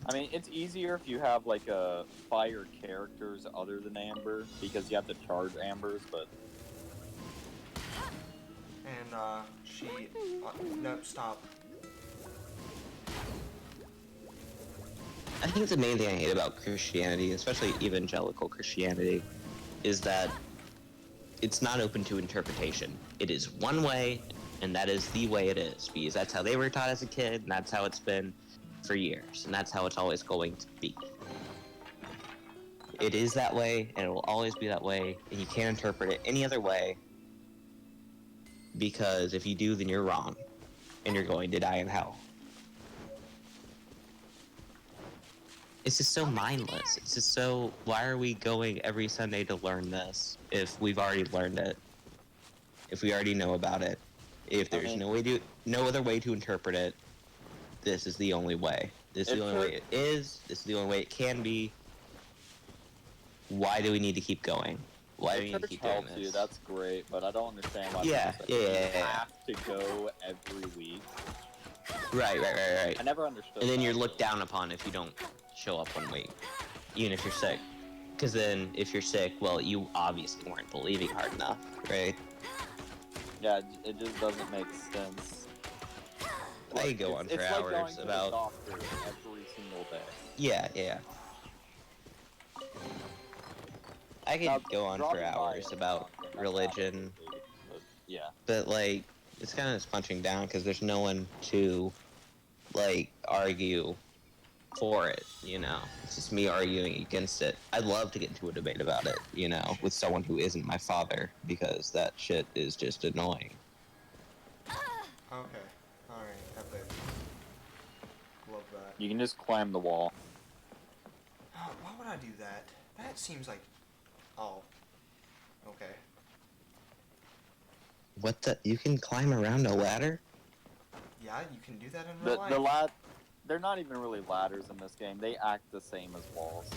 I mean, it's easier if you have like fire characters other than Amber, because you have to charge Ambers, but And she. No, stop. I think the main thing I hate about Christianity, especially evangelical Christianity, is that it's not open to interpretation. It is one way, and that is the way it is, because that's how they were taught as a kid, and that's how it's been for years, and that's how it's always going to be. It is that way, and it will always be that way, and you can't interpret it any other way, because if you do, then you're wrong, and you're going to die in hell. It's just so mindless. It's just so, why are we going every Sunday to learn this if we've already learned it? If we already know about it? If there's no other way to interpret it, this is the only way. This is the only way it is. This is the only way it can be. Why do we need to keep going? Why do we need to keep doing helps this? you, that's great, but I don't understand why Yeah, people say you have to go every week. Right. I never understood And then that. you're looked down upon if you don't show up 1 week, even if you're sick. Because then, if you're sick, well, you obviously weren't believing hard enough, right? Yeah, it just doesn't make sense. I could go on for it's hours like going to about. the doctor every single day. Yeah. I could Now, go on for dropping by hours is about not- that's religion, not- but yeah. but like, it's kind of just punching down because there's no one to, like, argue for it, you know? It's just me arguing against it. I'd love to get into a debate about it, you know, with someone who isn't my father, because that shit is just annoying. Okay. Alright, epic. love that. You can just climb the wall. Why would I do that? That seems like... Oh. Okay. What the? You can climb around a ladder? Yeah, you can do that in real life. They're not even really ladders in this game. They act the same as walls.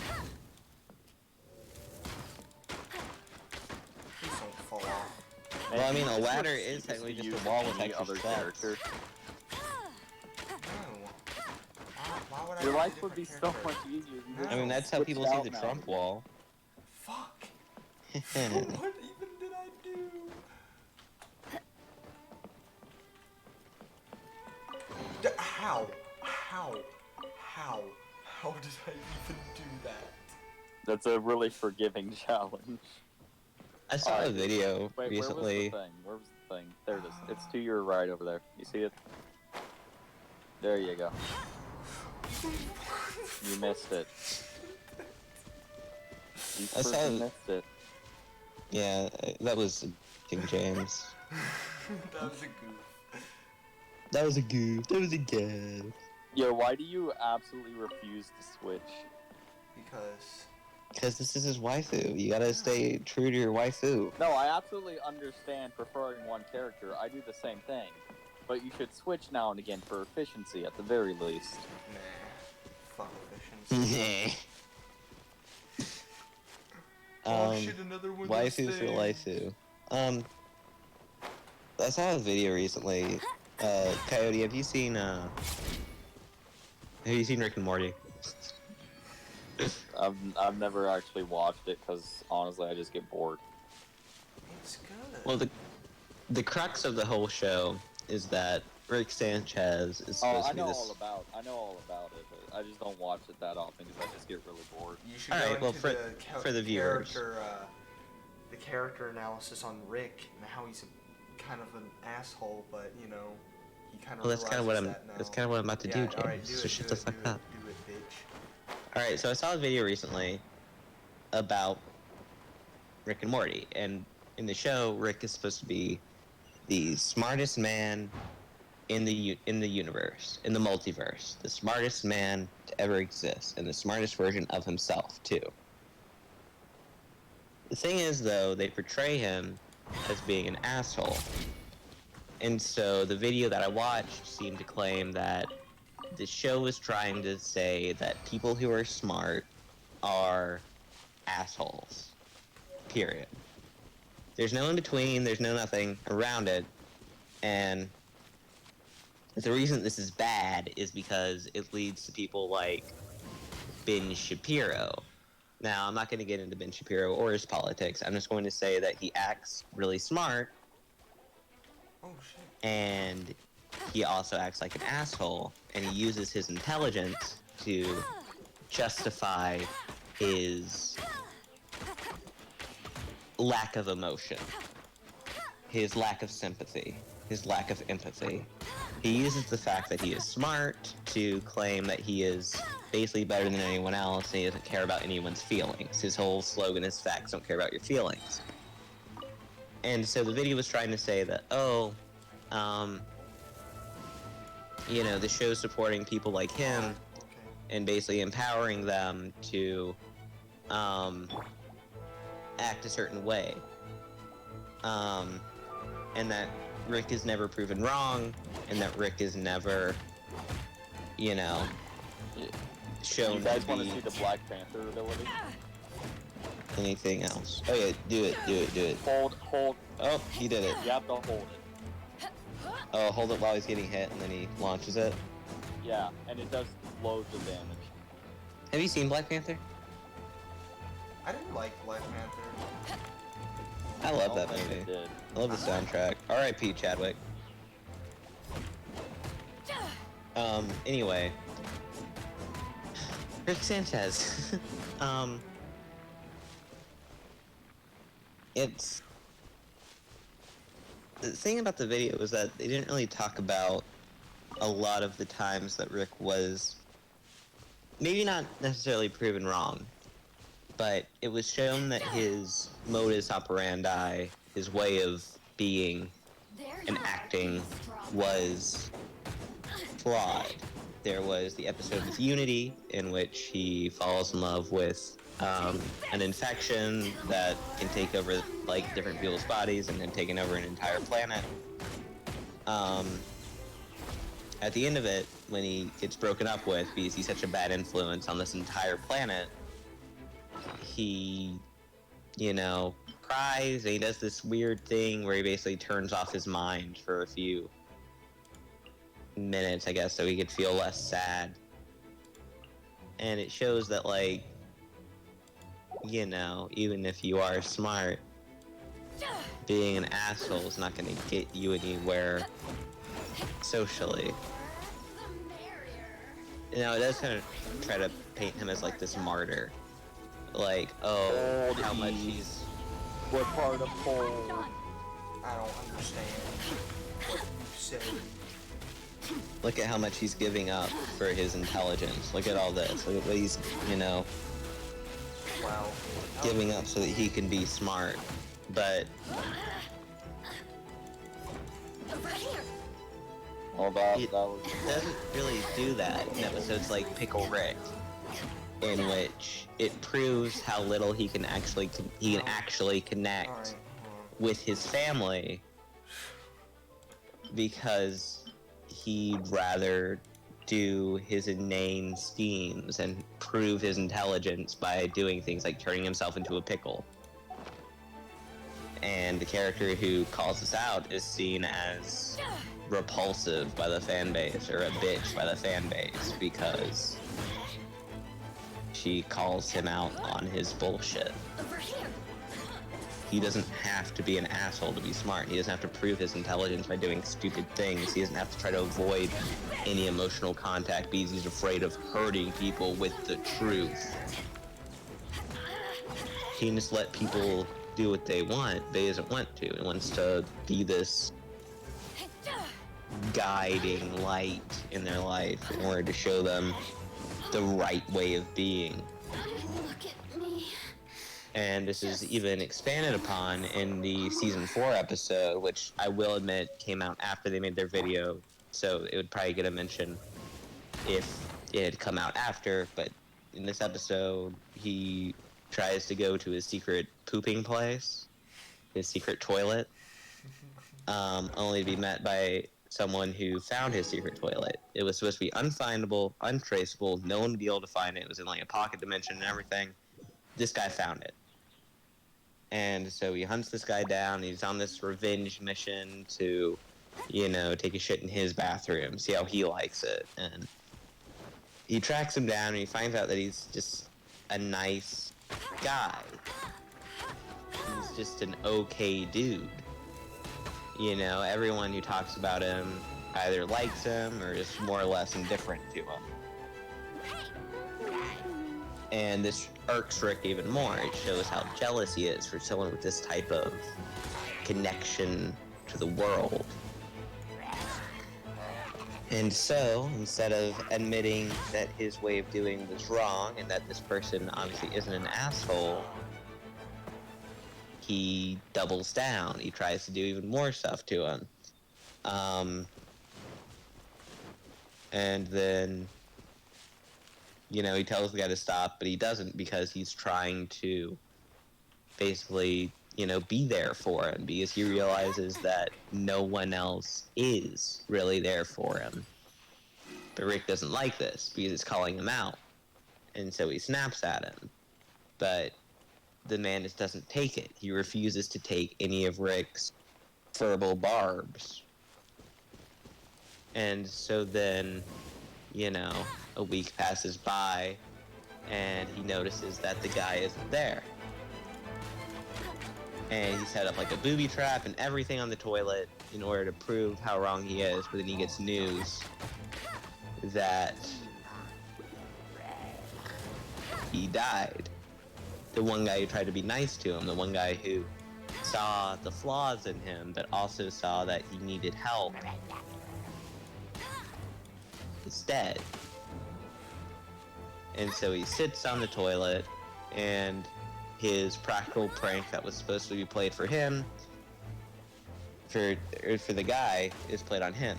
Please don't fall off. Well, I mean, a Just ladder refuse is technically to just use a wall with any extra other steps. character. No. Why would I Your use a life would be different so character? much easier. You No. I mean, that's how switch people see out the now Trump again. wall. Fuck. What even did I do? How? How did I even do that? That's a really forgiving challenge. I saw a Alright, video Wait, recently. where was the thing? There it is. It's to your right over there. You see it? There you go. You missed it. You I saw freaking it. missed it. Yeah, that was King James. That was a goof. That was a goof. That was a goof. Yo, why do you absolutely refuse to switch? Because this is his waifu. You gotta stay true to your waifu. No, I absolutely understand preferring one character. I do the same thing. But you should switch now and again for efficiency at the very least. Nah. Fuck efficiency. Oh shit, another one of those Waifu for things. waifu. I saw a video recently. Coyote, have you seen Rick and Morty? I've never actually watched it because honestly I just get bored. It's good. Well, the crux of the whole show is that Rick Sanchez is supposed to be this. I know all about it, but I just don't watch it that often because I just get really bored. You should Alright, go well, into for the viewers. The character analysis on Rick and how he's kind of an asshole, but you know, he kind of. Well, that's kind of what I'm. That's kind of what I'm about to do, James. Alright, do So it, shut do the it, fuck do up. it, do it, bitch. Alright, so I saw a video recently about Rick and Morty, and in the show, Rick is supposed to be the smartest man in the universe, in the multiverse, the smartest man to ever exist, and the smartest version of himself too. The thing is, though, they portray him as being an asshole, and so the video that I watched seemed to claim that the show is trying to say that people who are smart are assholes. Period. There's no in between, there's no nothing around it, and the reason this is bad is because it leads to people like Ben Shapiro. Now, I'm not going to get into Ben Shapiro or his politics. I'm just going to say that he acts really smart, Oh shit. and he also acts like an asshole, and he uses his intelligence to justify his lack of emotion, his lack of sympathy, his lack of empathy. He uses the fact that he is smart to claim that he is basically better than anyone else, and he doesn't care about anyone's feelings. His whole slogan is facts don't care about your feelings. And so the video was trying to say that, you know, the show's supporting people like him Okay. and basically empowering them to act a certain way. And that Rick is never proven wrong, and that Rick is never, you know, shown You guys to want to be see the Black Panther ability? anything else. Oh yeah, do it. Hold. Oh, he did it. You have to hold it. Oh, hold it while he's getting hit, and then he launches it. Yeah, and it does loads of damage. Have you seen Black Panther? I didn't like Black Panther. I love that don't think movie. it did. I love the soundtrack. R.I.P. Chadwick. Anyway. Rick Sanchez. It's... The thing about the video was that they didn't really talk about a lot of the times that Rick was maybe not necessarily proven wrong, but it was shown that his modus operandi, his way of being and acting was flawed. there was the episode with Unity, in which he falls in love with an infection that can take over like different people's bodies and then taking over an entire planet. At the end of it, when he gets broken up with because he's such a bad influence on this entire planet, he, you know, cries and he does this weird thing where he basically turns off his mind for a few minutes, I guess, so he could feel less sad. And it shows that, like, you know, even if you are smart, being an asshole is not going to get you anywhere socially. You know, it does kind of try to paint him as, like, this martyr. Like, oh, how much he's... What part of Paul? I don't understand what you said. Look at how much he's giving up for his intelligence. Look at all this. Look at what he's, you know, Wow. giving up so that he can be smart. But Well, that it was doesn't really do that in episodes like Pickle Rick, in which it proves how little he can actually connect Alright, with his family, because he'd rather do his inane schemes and prove his intelligence by doing things like turning himself into a pickle. And the character who calls this out is seen as repulsive by the fan base, or a bitch by the fan base, because she calls him out on his bullshit. He doesn't have to be an asshole to be smart. He doesn't have to prove his intelligence by doing stupid things. He doesn't have to try to avoid any emotional contact because he's afraid of hurting people with the truth. He can just let people do what they want, but he doesn't want to. He wants to be this guiding light in their life in order to show them the right way of being. And this is even expanded upon in the season 4 episode, which I will admit came out after they made their video, so it would probably get a mention if it had come out after. But in this episode, he tries to go to his secret pooping place, his secret toilet, only to be met by someone who found his secret toilet. It was supposed to be unfindable, untraceable, no one would be able to find it. It was in like a pocket dimension and everything. This guy found it. And so he hunts this guy down. He's on this revenge mission to, you know, take a shit in his bathroom, see how he likes it. And he tracks him down and he finds out that he's just a nice guy. He's just an okay dude. You know, everyone who talks about him either likes him or is more or less indifferent to him. And this irks Rick even more. It shows how jealous he is for someone with this type of connection to the world. And so, instead of admitting that his way of doing was wrong and that this person obviously isn't an asshole, he doubles down. He tries to do even more stuff to him. And then, you know, he tells the guy to stop, but he doesn't because he's trying to basically, you know, be there for him, because he realizes that no one else is really there for him. But Rick doesn't like this because it's calling him out. And so he snaps at him. But the man just doesn't take it. He refuses to take any of Rick's verbal barbs. And so then, you know, a week passes by, and he notices that the guy isn't there. And he set up like a booby trap and everything on the toilet in order to prove how wrong he is, but then he gets news that he died. The one guy who tried to be nice to him, the one guy who saw the flaws in him, but also saw that he needed help, is dead. And so he sits on the toilet, and his practical prank that was supposed to be played for him, for the guy, is played on him.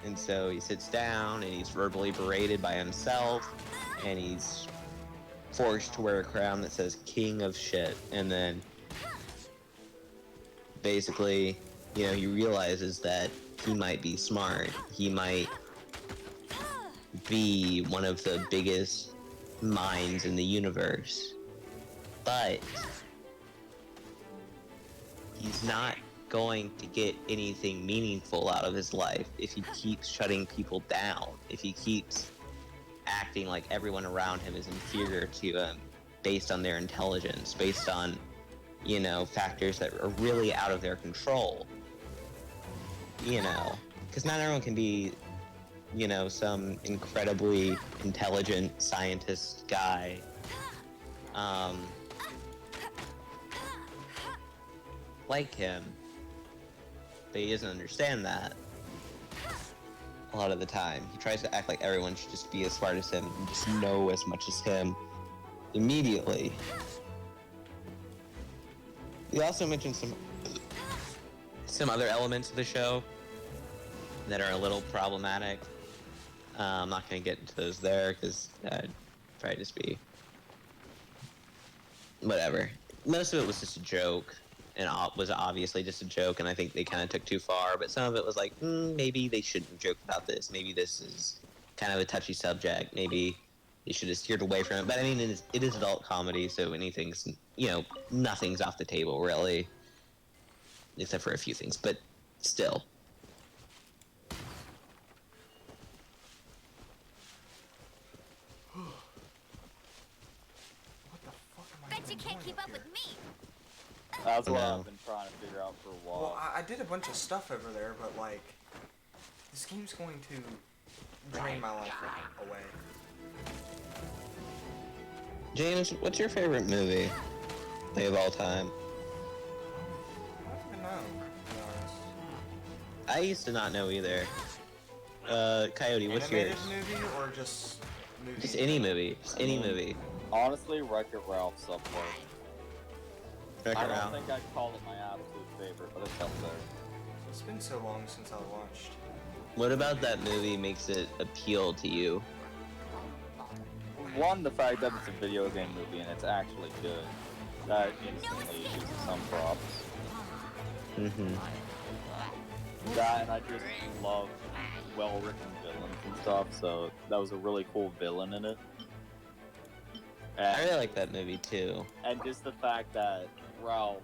And so he sits down and he's verbally berated by himself, and he's forced to wear a crown that says King of Shit. And then basically, you know, he realizes that he might be smart. He might be one of the biggest minds in the universe. But he's not going to get anything meaningful out of his life if he keeps shutting people down, if he keeps acting like everyone around him is inferior to him based on their intelligence, based on, you know, factors that are really out of their control. You know, because not everyone can be, you know, some incredibly intelligent scientist guy. Like him. But he doesn't understand that. A lot of the time. He tries to act like everyone should just be as smart as him and just know as much as him immediately. He also mentioned some other elements of the show that are a little problematic. I'm not going to get into those there because I'd probably just be whatever. Most of it was just a joke, and was obviously just a joke, and I think they kind of took too far, but some of it was like, maybe they shouldn't have joked about this. Maybe this is kind of a touchy subject. Maybe they should have steered away from it. But I mean, it is adult comedy, so anything's, you know, nothing's off the table, really. Except for a few things, but still. What the fuck am I Bet you even can't doing keep up here? with me. That's what No. I've been trying to figure out for a while. Well, I did a bunch of stuff over there, but like, this game's going to drain my life away. James, what's your favorite movie of all time? I don't even know, to be honest. I used to not know either. Coyote, what's Animated yours? movie or just movie? Just any movie. Just any movie. Honestly, Wreck-It Ralph's up there. Wreck-It I don't Ralph. think I'd call it my absolute favorite, but it's up there. It's been so long since I watched. What about that movie makes it appeal to you? One, the fact that it's a video game movie and it's actually good. That instantly gives it some props. Mm-hmm. That, and I just love well-written villains and stuff, so that was a really cool villain in it. I really And, like that movie too. and just the fact that Ralph,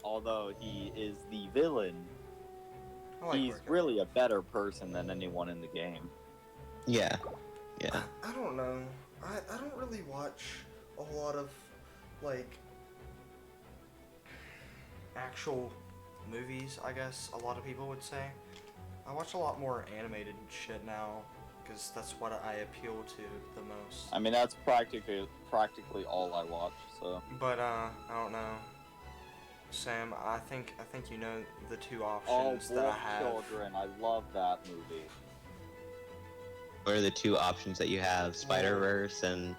although he is the villain, I like he's Wreck-It really a better person than anyone in the game. Yeah. Yeah. I don't know. I don't really watch a lot of, like, actual movies, I guess a lot of people would say. I watch a lot more animated shit now, because that's what I appeal to the most. I mean, that's practically all I watch, so. But, I don't know. Sam, I think you know the two Oh, options that I Wolf have. Children, I love that movie. What are the two options that you have? Spider-Verse and...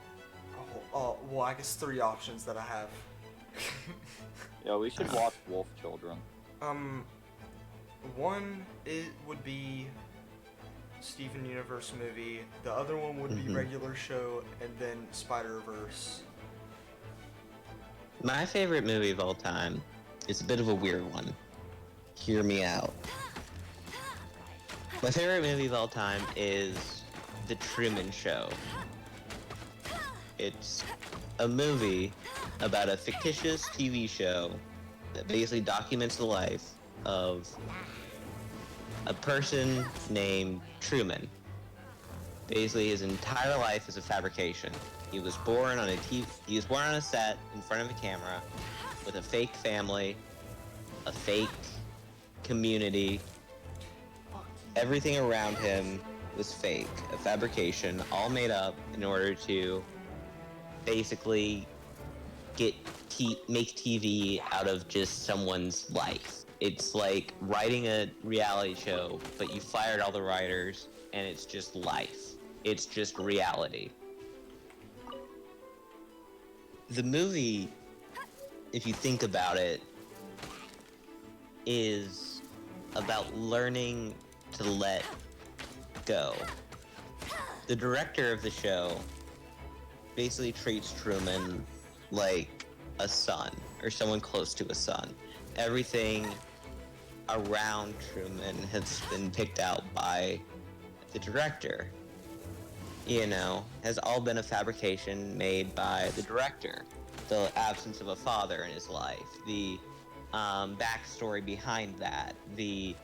Well, I guess three options that I have. Yeah, we should watch Wolf Children. One, it would be Steven Universe movie. The other one would be regular show, and then Spider-Verse. My favorite movie of all time is a bit of a weird one. Hear me out. My favorite movie of all time is The Truman Show. It's a movie about a fictitious TV show that basically documents the life of a person named Truman. Basically, his entire life is a fabrication. He was born on a set in front of a camera with a fake family, a fake community. Everything around him was fake, a fabrication, all made up in order to basically make TV out of just someone's life. It's like writing a reality show, but you fired all the writers, and it's just life. It's just reality. The movie, if you think about it, is about learning to let go, the director of the show basically treats Truman like a son, or someone close to a son. Everything around Truman has been picked out by the director. You know, has all been a fabrication made by the director. The absence of a father in his life, the backstory behind that, the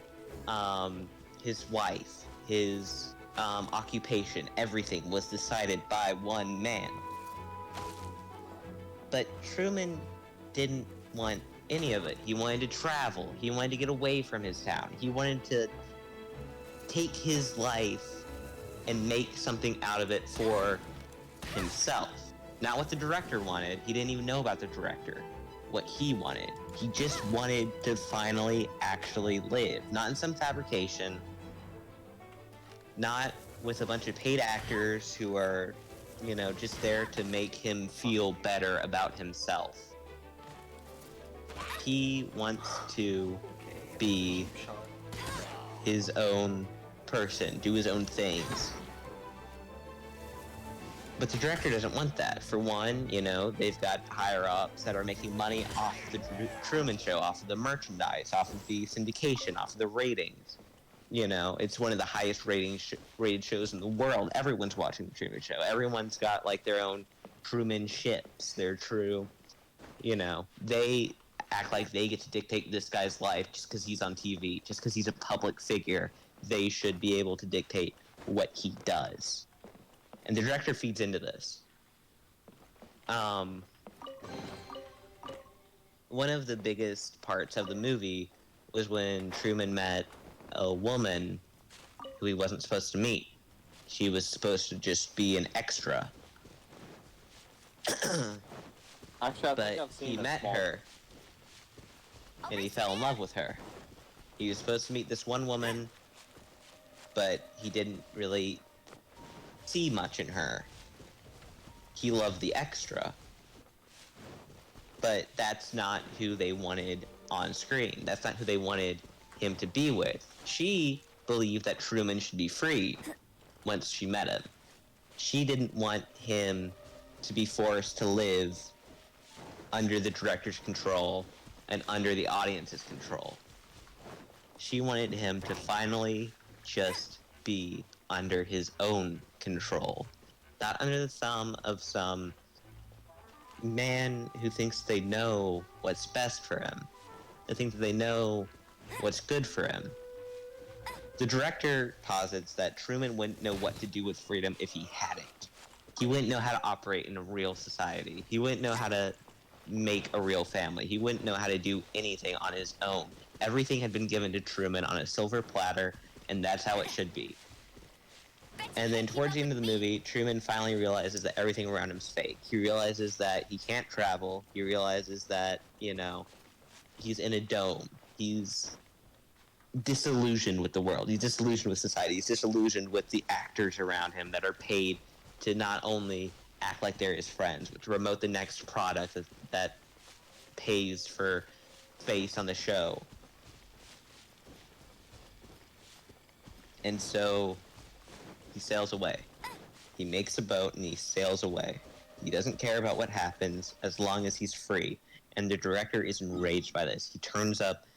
his wife, his occupation, everything was decided by one man. But Truman didn't want any of it. He wanted to travel. He wanted to get away from his town. He wanted to take his life and make something out of it for himself. Not what the director wanted. He didn't even know about the director. What he wanted. He just wanted to finally actually live. Not in some fabrication. Not with a bunch of paid actors who are, you know, just there to make him feel better about himself. He wants to be his own person, do his own things. But the director doesn't want that. For one, you know, they've got higher-ups that are making money off the Truman Show, off of the merchandise, off of the syndication, off of the ratings. You know, it's one of the highest rated shows in the world. Everyone's watching the Truman Show. Everyone's got, like, their own Truman ships, their true, you know, they act like they get to dictate this guy's life just because he's on TV, just because he's a public figure. They should be able to dictate what he does. And the director feeds into this. One of the biggest parts of the movie was when Truman met a woman who he wasn't supposed to meet. She was supposed to just be an extra. Actually, I think But I've seen he a met small- her, and he fell in love with her. He was supposed to meet this one woman, but he didn't really see much in her. He loved the extra. But that's not who they wanted on screen. That's not who they wanted him to be with. She believed that Truman should be free once she met him. She didn't want him to be forced to live under the director's control and under the audience's control. She wanted him to finally just be under his own control, not under the thumb of some man who thinks they know what's best for him. They think that they know what's good for him. The director posits that Truman wouldn't know what to do with freedom if he had it. He wouldn't know how to operate in a real society. He wouldn't know how to make a real family. He wouldn't know how to do anything on his own. Everything had been given to Truman on a silver platter, and that's how it should be. And then towards the end of the movie, Truman finally realizes that everything around him is fake. He realizes that he can't travel. He realizes that, you know, he's in a dome. He's disillusioned with the world. He's disillusioned with society. He's disillusioned with the actors around him that are paid to not only act like they're his friends, but to promote the next product that pays for face on the show. And so he sails away. He makes a boat and he sails away. He doesn't care about what happens as long as he's free. And the director is enraged by this. He turns up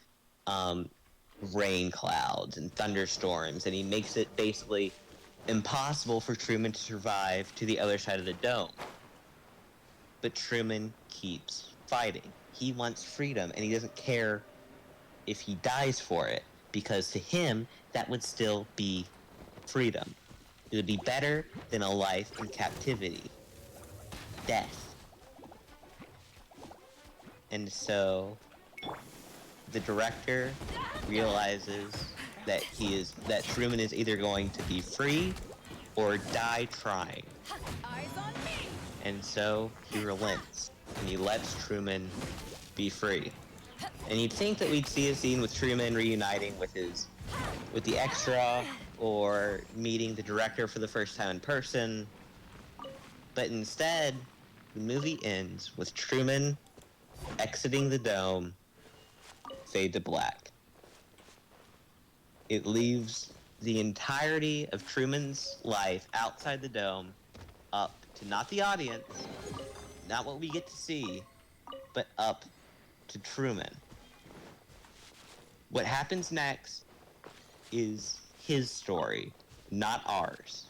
rain clouds and thunderstorms, and he makes it basically impossible for Truman to survive to the other side of the dome. But Truman keeps fighting. He wants freedom, and he doesn't care if he dies for it, because to him, that would still be freedom. It would be better than a life in captivity. Death. And so the director realizes that Truman is either going to be free or die trying. Eyes on me! And so he relents and he lets Truman be free. And you'd think that we'd see a scene with Truman reuniting with the extra, or meeting the director for the first time in person. But instead, the movie ends with Truman exiting the dome, fade to black. It leaves the entirety of Truman's life outside the dome up to not the audience, not what we get to see, but up to Truman. What happens next is his story, not ours.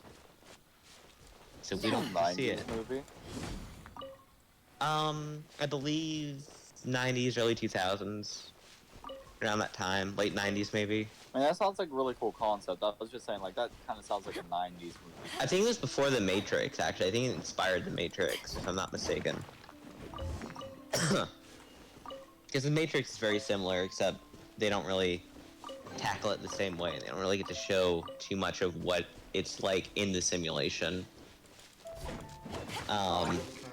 So we don't get to see it. Movie. I believe 90s, early 2000s. Around that time, late 90s maybe. I mean, that sounds like a really cool concept. I was just saying, like, that kind of sounds like a 90s movie. I think it was before The Matrix, actually. I think it inspired The Matrix, if I'm not mistaken. Because The Matrix is very similar, except they don't really tackle it the same way. They don't really get to show too much of what it's like in the simulation.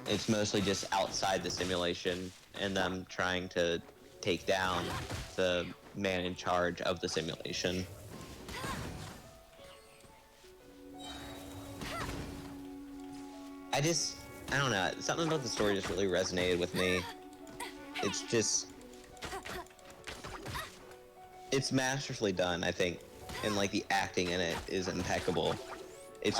It's mostly just outside the simulation and them trying to take down the man in charge of the simulation. I don't know, something about the story just really resonated with me. It's masterfully done, I think, and like the acting in it is impeccable. It's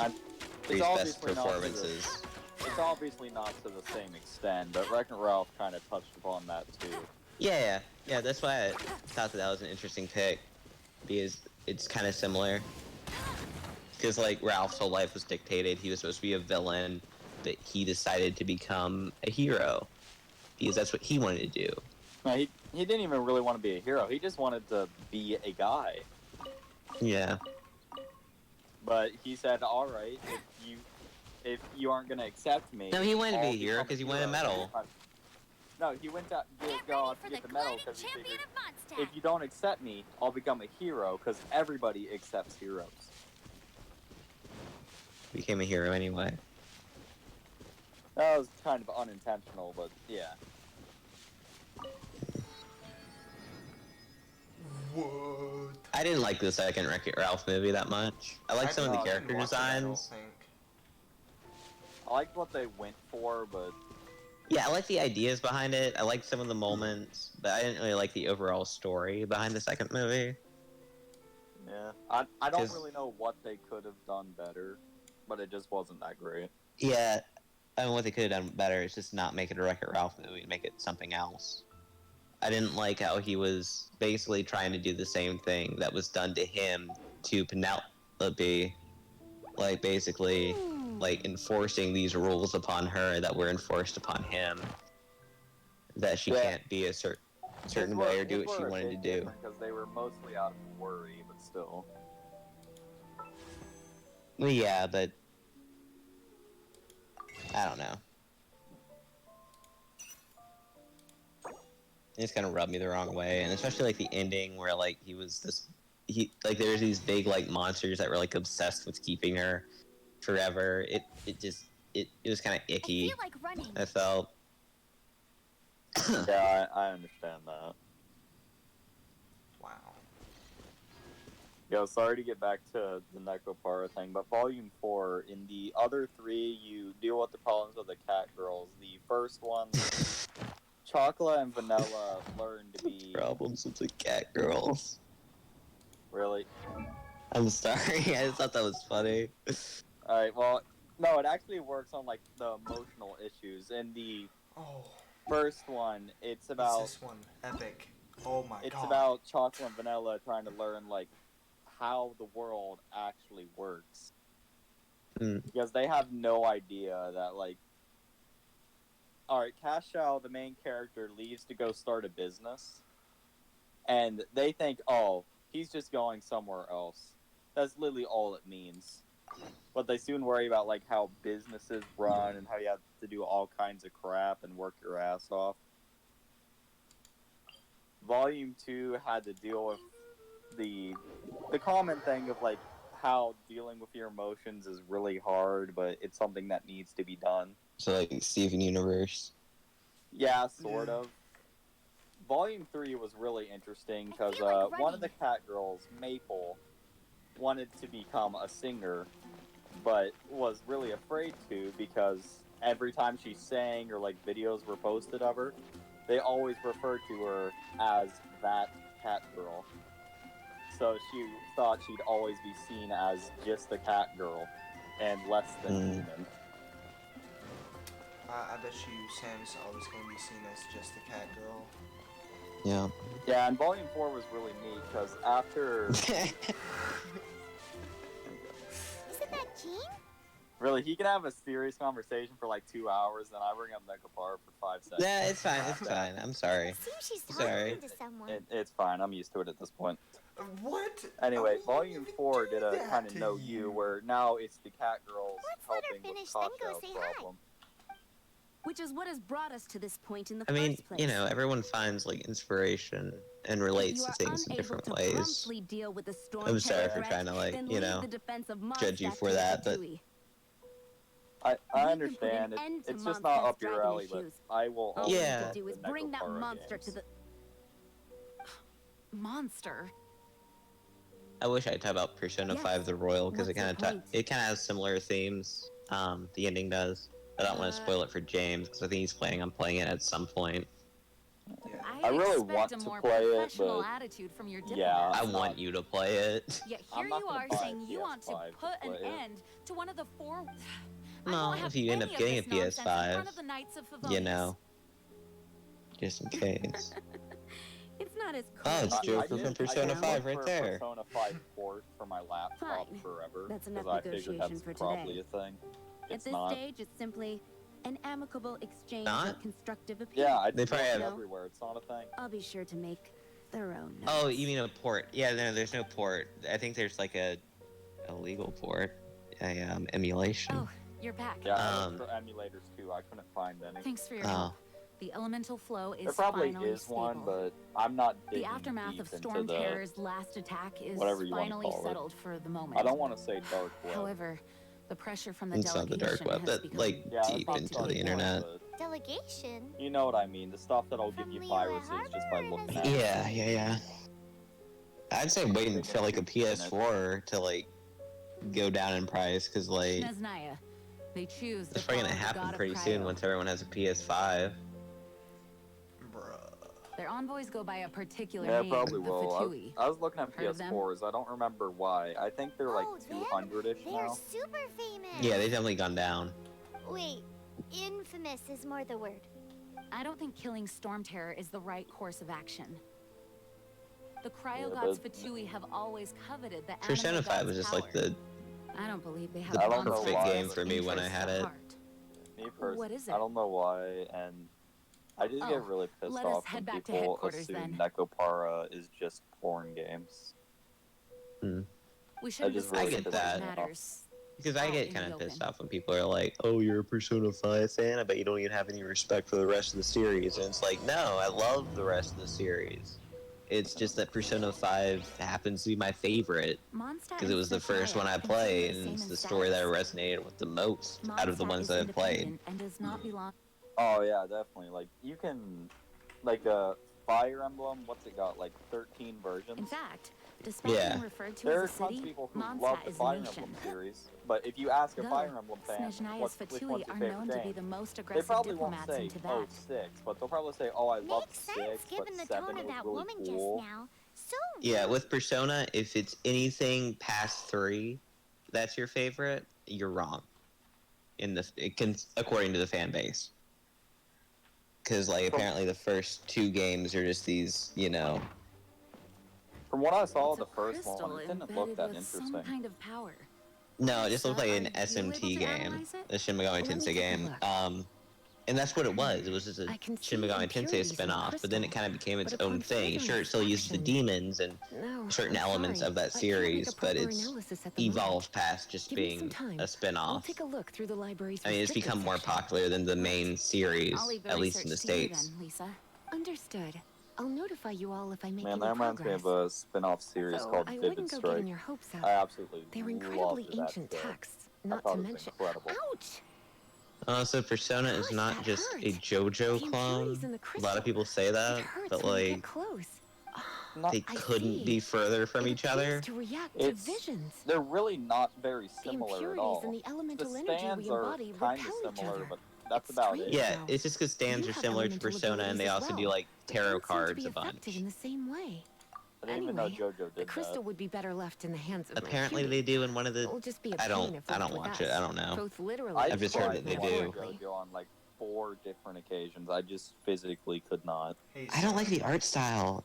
his best performances. It's obviously not to the same extent, but Wreck-It Ralph kind of touched upon that too. Yeah, that's why I thought that was an interesting pick, because it's kind of similar. Because, like, Ralph's whole life was dictated. He was supposed to be a villain, but he decided to become a hero, because that's what he wanted to do. No, he didn't even really want to be a hero. He just wanted to be a guy. Yeah. But he said, all right, if you aren't going to accept me... No, he wanted to be a hero because he wanted a medal. No, he went to go out to get the medal because he figured, if you don't accept me, I'll become a hero, because everybody accepts heroes. Became a hero anyway. That was kind of unintentional, but yeah. What? I didn't like the second Wreck-It Ralph movie that much. I liked some of the character designs. I liked what they went for, but... Yeah, I like the ideas behind it. I liked some of the moments, but I didn't really like the overall story behind the second movie. Yeah, I don't really know what they could have done better, but it just wasn't that great. Yeah, I mean, what they could have done better is just not make it a Wreck-It Ralph movie and make it something else. I didn't like how he was basically trying to do the same thing that was done to him to Penelope. Like, basically, like, enforcing these rules upon her that were enforced upon him. That she can't be a certain way or do what she wanted to do. Because they were mostly out of worry, but still. Well, yeah, but... I don't know. It just kind of rubbed me the wrong way, and especially like the ending where like there's these big like monsters that were like obsessed with keeping her forever. It was kind of icky. I feel like running. I felt. Yeah, I understand that. Wow. Yo, sorry to get back to the Necropara thing, but Volume 4, in the other three, you deal with the problems with the cat girls. The first one, Chocolate and Vanilla learn to be... Problems with the cat girls. Really? I'm sorry, I just thought that was funny. Alright, well, no, it actually works on, like, the emotional issues. In the first one, it's about... What's this one? Epic. Oh my god. It's about Chocolate and Vanilla trying to learn, like, how the world actually works. Because they have no idea that, like... Alright, Cashel, the main character, leaves to go start a business. And they think, oh, he's just going somewhere else. That's literally all it means. But they soon worry about, like, how businesses run and how you have to do all kinds of crap and work your ass off. Volume 2 had to deal with the common thing of, like, how dealing with your emotions is really hard, but it's something that needs to be done. So, like, Steven Universe. Yeah, sort of. Volume 3 was really interesting because one of the cat girls, Maple, wanted to become a singer, but was really afraid to because every time she sang or, like, videos were posted of her, they always referred to her as that cat girl. so she thought she'd always be seen as just a cat girl and less than human. I bet you Sam's always going to be seen as just a cat girl. Yeah. Yeah, and Volume 4 was really neat because after... Isn't that Jean? Really, he can have a serious conversation for like 2 hours, and I bring up Nekopar for 5 seconds. Yeah, it's fine. It's fine. I'm sorry. It seems she's Sorry. talking to someone. It's fine. I'm used to it at this point. What? Anyway, I Volume wouldn't 4 even did a do kind that of to know you, where now it's the cat girls Let's let her helping with finish, then go Kasha's say hi. problem. Which is what has brought us to this point in the I mean, first place. you know, everyone finds like inspiration and If relates you to are things in unable different to ways. promptly deal with the storm I'm sorry terror for trying to, like, then you leave know, the defense of judge you Mondstadt for to that, but- Fatui. I We can understand. put an end to It's just not Mondstadt's up your dragon alley, but issues. I will All always we Yeah. need love to do is the bring that Nekopara monster games. to the... Monster? I wish I'd talk about Persona Yes. 5 The Royal because What's it the kind point? of has similar themes. The ending does. I don't want to spoil it for James because I think he's planning on playing it at some point. Yeah. I really expect want a to more play it, professional but attitude from your yeah, diplomats. I I'm want not- you to play it. Yet I'm here not you gonna are buy a saying you want to PS5 to put an play it. end to one of the four... I No, won't have if you end any up of getting a this nonsense in PS5, front of the Knights of you Favonius. know, just in case. It's not as Oh, it's crazy Joker as from you make it Persona sound. 5 right for there. Persona 5 port for my laptop Fine. forever. That's enough because I figured negotiation that's for probably today. a thing. At It's this not. stage, it's simply an amicable exchange Not? of constructive appeal. Yeah, I They probably looked have- everywhere. It's not a thing. I'll be sure to make thorough notes. Oh, you mean a port? Yeah, no, there's no port. I think there's like a legal port, emulation. Oh, you're back. Yeah, I looked Um, for emulators too. I couldn't find any. Thanks for your Oh. help. The elemental flow is There probably finally is stable. one, but I'm not The digging aftermath deep of into Storm the. Terror's last attack is whatever you wanna finally call it. settled for the moment. I don't want to say dark web. However, the pressure from the It's not the delegation dark web, has but become... like Yeah, deep it's into not the dark internet. web, but Delegation? you know what I mean. The stuff that'll give From you Leroy viruses just by Harbor looking and at it. Yeah. I'd say waiting for like a PS4 to like go down in price because like Nesnaya. They choose to it's probably gonna follow the happen god of pretty Cryo. soon once everyone has a PS5. Bruh. Their envoys go by a particular Yeah, name, probably the will. Fatui. I was looking at Heard of them? PS4s. I don't remember why. I think they're like Oh, them? 200-ish They're now. super famous. Yeah, they've definitely gone down. Wait, infamous is more the word. I don't think killing Storm Terror is the right course of action. The Cryo Yeah, gods but- Fatui have always coveted the Persona animal 5 god's was just power. like the I don't believe they have I don't know Mondstadt's why, game for me when I interests had at it. heart. Me personally, What is I it? don't know why, and I just Oh, get really pissed let us off when head back to people headquarters assume then. Nekopara is just porn games. We should just discuss really important get that. matters. because I Out get in kind the of pissed open. off when people are like, "Oh, you're a Persona 5 fan. I bet you don't even have any respect for the rest of the series." And it's like, no, I love the rest of the series. It's just that Persona 5 happens to be my favorite because it was the first one I played, and it's the story that resonated with the most out of the ones that I've played. And does not belong. Oh yeah, definitely. Like you can, like Fire Emblem. What's it got? Like 13 versions. In fact, despite Yeah. being referred to There are as a tons city, of people who love Mondstadt the is a Fire nation. Emblem series, but if you ask a Though, Fire Emblem fan, Snezhnaya's which Fatui one's your are favorite known to be game, the most they aggressive probably won't diplomats say, into "Oh, that. 6," but they'll probably say, "Oh, I love Makes 6, sense but given the 7 tone of was that really woman cool." just now. So Yeah, with Persona, if it's anything past 3, that's your favorite. You're wrong. According to the fan base, because like apparently the first 2 games are just these, From what I saw, It's the a first crystal one, it didn't look embedded that with interesting. some kind of power. No, it just looked like an Are you able SMT to game, analyze it? the Shin Megami Let me Tensei take a game. look. And that's what it was. It was just a I can Shin see Megami Tensei impurities in the spin-off, but then it crystal. kind of became its But own upon thing. further Sure, it still uses the inspection- demons and No, certain I'm elements sorry. of that I can't make series, a but proper it's analysis at the evolved moment. past just Give me being some time. a I'll spin-off. take a look through the library's I mean, it's restricted become more section. popular than the main series, I'll leave the at least in the research to you States. then, Lisa. Understood. I'll notify you all if I make Man, any that reminds me progress. of a spin-off series So called I Vivid wouldn't go Strike. getting your hopes up. I absolutely They're incredibly loved that ancient show. texts, I not thought to it was mention. incredible. Ouch! So Persona is Gosh, not that just hurt. a JoJo The clone. impurities in the A lot crystal. of people say It that, hurts but when you get like close. Not, they I couldn't see. be further from It each appears other. to react It's- to visions. they're really not very The similar at impurities all. and the The elemental energy we stands are embody kind of repel each similar, other. but that's It's about strange. it. Yeah, Wow. it's just because stands You are have similar to elemental Persona, and they abilities as also do well. like They tarot don't seem to cards be a bunch. affected in the same way. I didn't even know Anyway, JoJo the did crystal that. would be better left in the hands of Apparently Cutie. they do in one of the. It'll just be a I don't. pain if I left don't with watch us. it. I don't know. Both literally I I've just heard that tried they to do. watch JoJo on like 4 different occasions. I just physically could not. Hey, I don't like Sam. the art style.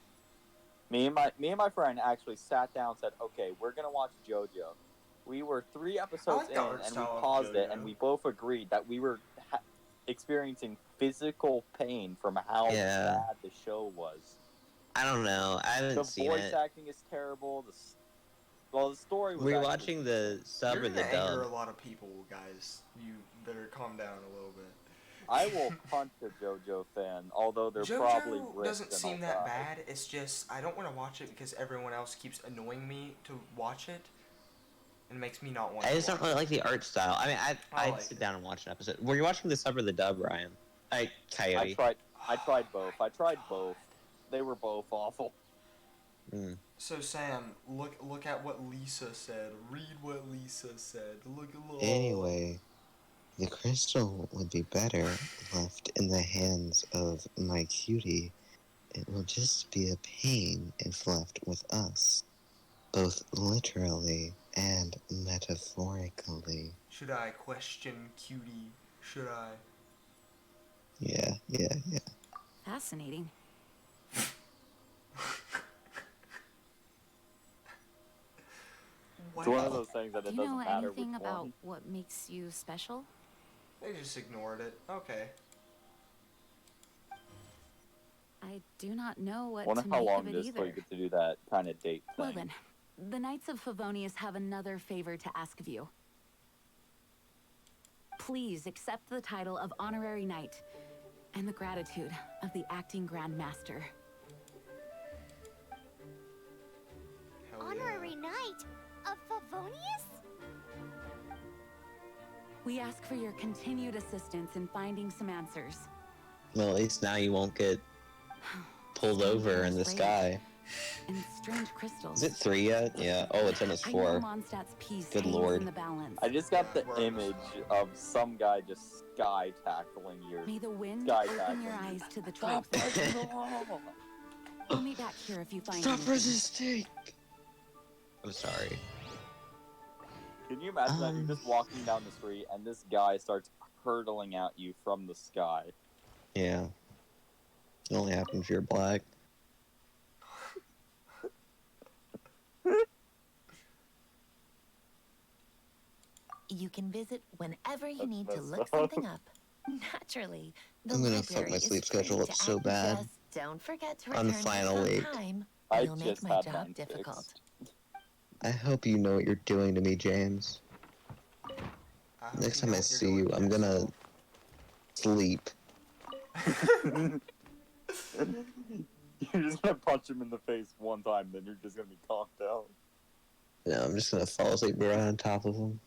Me and my friend actually sat down and said, "Okay, we're gonna watch JoJo." We were 3 episodes like in, the art and we style of paused it, JoJo. and we both agreed that we were experiencing physical pain from how Yeah. bad the show was. I don't know. I haven't The seen voice it. acting is terrible. The story was. Were you actually watching the sub You're or the gonna anger a dub? lot of people, guys. You better calm down a little bit. I will punch a JoJo fan, although they're JoJo probably rich doesn't and seem all that that. bad. It's just I don't want to watch it because everyone else keeps annoying me to watch it, and it makes me not want to. I just don't really like the art style. I mean, I'd like sit it. down and watch an episode. Were you watching the sub or the dub, Ryan? Coyote. I tried both. I tried both. They were both awful. So Sam, look at what Lisa said. Read what Lisa said. Look at Anyway, the crystal would be better left in the hands of my cutie. It will just be a pain if left with us, both literally and metaphorically. Should I question Cutie? Should I? Yeah. Fascinating. It's one of those things that Do it you know doesn't matter anything which about one. what makes you special? They just ignored it. Okay. I do not know what Wonder to how make long of it it is till either. you get to do that kind of date thing. Well then, the Knights of Favonius have another favor to ask of you. Please accept the title of Honorary Knight and the gratitude of the Acting Grand Master. Hell Honorary Knight of Favonius? We ask for your continued assistance in finding some answers. Well, at least now you won't get pulled over in the sky. And strange crystals. Is it 3 yet? Yeah. Oh, it's almost I 4. know Mondstadt's peace Good hangs lord. in the balance. I just got Yeah, the we're image of some guy just sky tackling your May the wind sky open tackling. your eyes to the Stop truth. touching the wall! We'll meet back here if you find Stop anything. resisting! I'm sorry. Can you imagine that you're just walking down the street and this guy starts hurtling at you from the sky? Yeah. It only happens if you're black. You can visit whenever you That's need to messed look up. something up. Naturally, the I'm gonna fuck library my is sleep free schedule up to so act. bad. Just don't forget to On return final on week. time. I It'll make just my had job mine difficult. fixed. I hope you know what you're doing to me, James. I hope Next you time know I what you're see you, doing I'm next, gonna Will. sleep. You're just gonna punch him in the face one time, then you're just gonna be calmed down. No, I'm just gonna fall asleep right on top of him.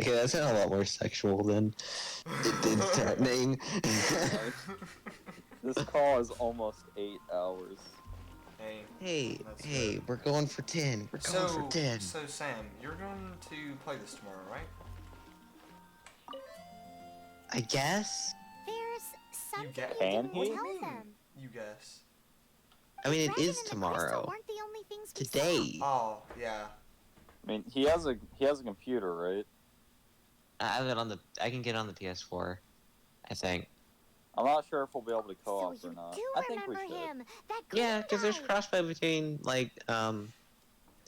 Okay, that sounded a lot more sexual than it did threatening. This call is almost 8 hours. Hey, That's good. We're going for 10. We're going for 10. So Sam, you're going to play this tomorrow, right? I guess? There's something get- you Can didn't he? tell them. You guess. I mean, it Dragon is and the crystal tomorrow. weren't the only things we saw. Today. Oh, yeah. I mean, he has a computer, right? I have it on the. I can get on the PS4. I think. I'm not sure if we'll be able to So co-op you or not. do I think we remember should. him, that green Yeah, because there's guy. crossplay between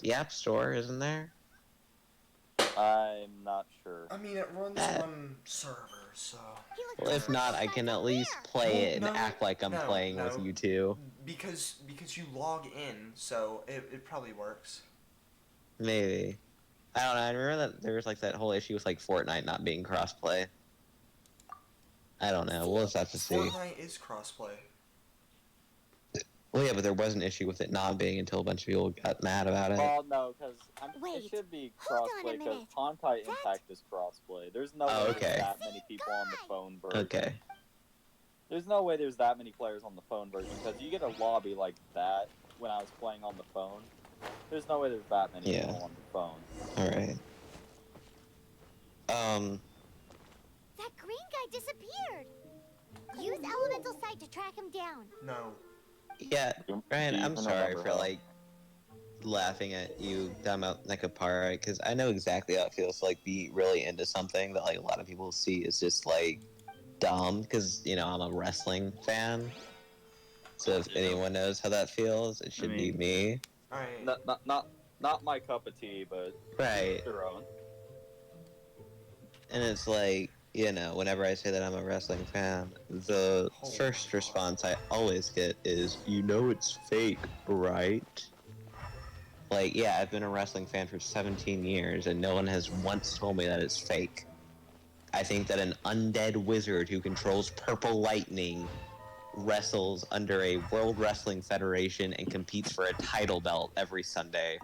the App Store, isn't there? I'm not sure. I mean, it runs That- on servers, so. He looked Well, if just not, I like can up at least there. play Well, it and no, act like I'm no, playing with no. you two. Because you log in, so it probably works. Maybe. I don't know. I remember that there was like that whole issue with like Fortnite not being crossplay. I don't know. We'll just have to see. Fortnite is crossplay. Well, yeah, but there was an issue with it not being until a bunch of people got mad about it. Well, no, because it Wait, should be hold on a crossplay because minute. Honkai That- Impact is crossplay. There's no Oh, way okay. there's that many people on the phone version. Okay. There's no way there's that many players on the phone version because you get a lobby like that when I was playing on the phone. There's no way there's that many Yeah. people on the phone. Alright. That green guy disappeared. Use elemental sight to track him down. No. Yeah, Do Ryan, you I'm even sorry remember for how- like laughing at you talking about Nekapara because I know exactly how it feels to like be really into something that like a lot of people see is just like dumb because I'm a wrestling fan. So if Yeah. anyone knows how that feels, it should be mean- me. Alright. Not my cup of tea, but Right. their own. And it's like, whenever I say that I'm a wrestling fan, the first response I always get is, it's fake, right? Like, yeah, I've been a wrestling fan for 17 years, and no one has once told me that it's fake. I think that an undead wizard who controls purple lightning wrestles under a World Wrestling Federation and competes for a title belt every Sunday.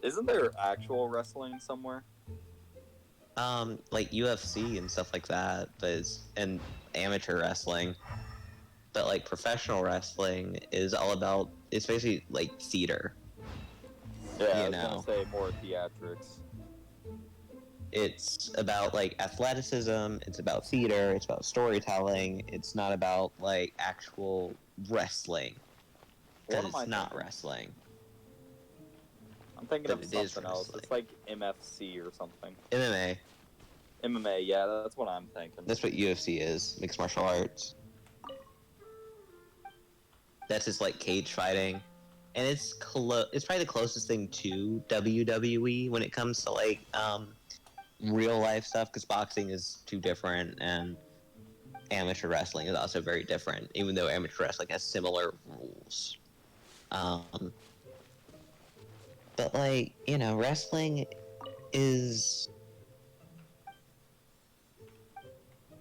Isn't there actual wrestling somewhere? Like UFC and stuff like that, and amateur wrestling. But like professional wrestling is all about, it's basically like theater. Yeah, I You was know. gonna say more theatrics. It's about like athleticism, it's about theater, it's about storytelling, it's not about like actual wrestling. What Because am I it's not thinking? wrestling. I'm thinking But of it is something else. wrestling. It's like MFC or something. MMA. MMA, yeah, that's what I'm thinking. That's what UFC is, mixed martial arts. That's just like cage fighting. And it's probably the closest thing to WWE when it comes to like real life stuff, because boxing is too different and amateur wrestling is also very different, even though amateur wrestling has similar rules. But like, wrestling is,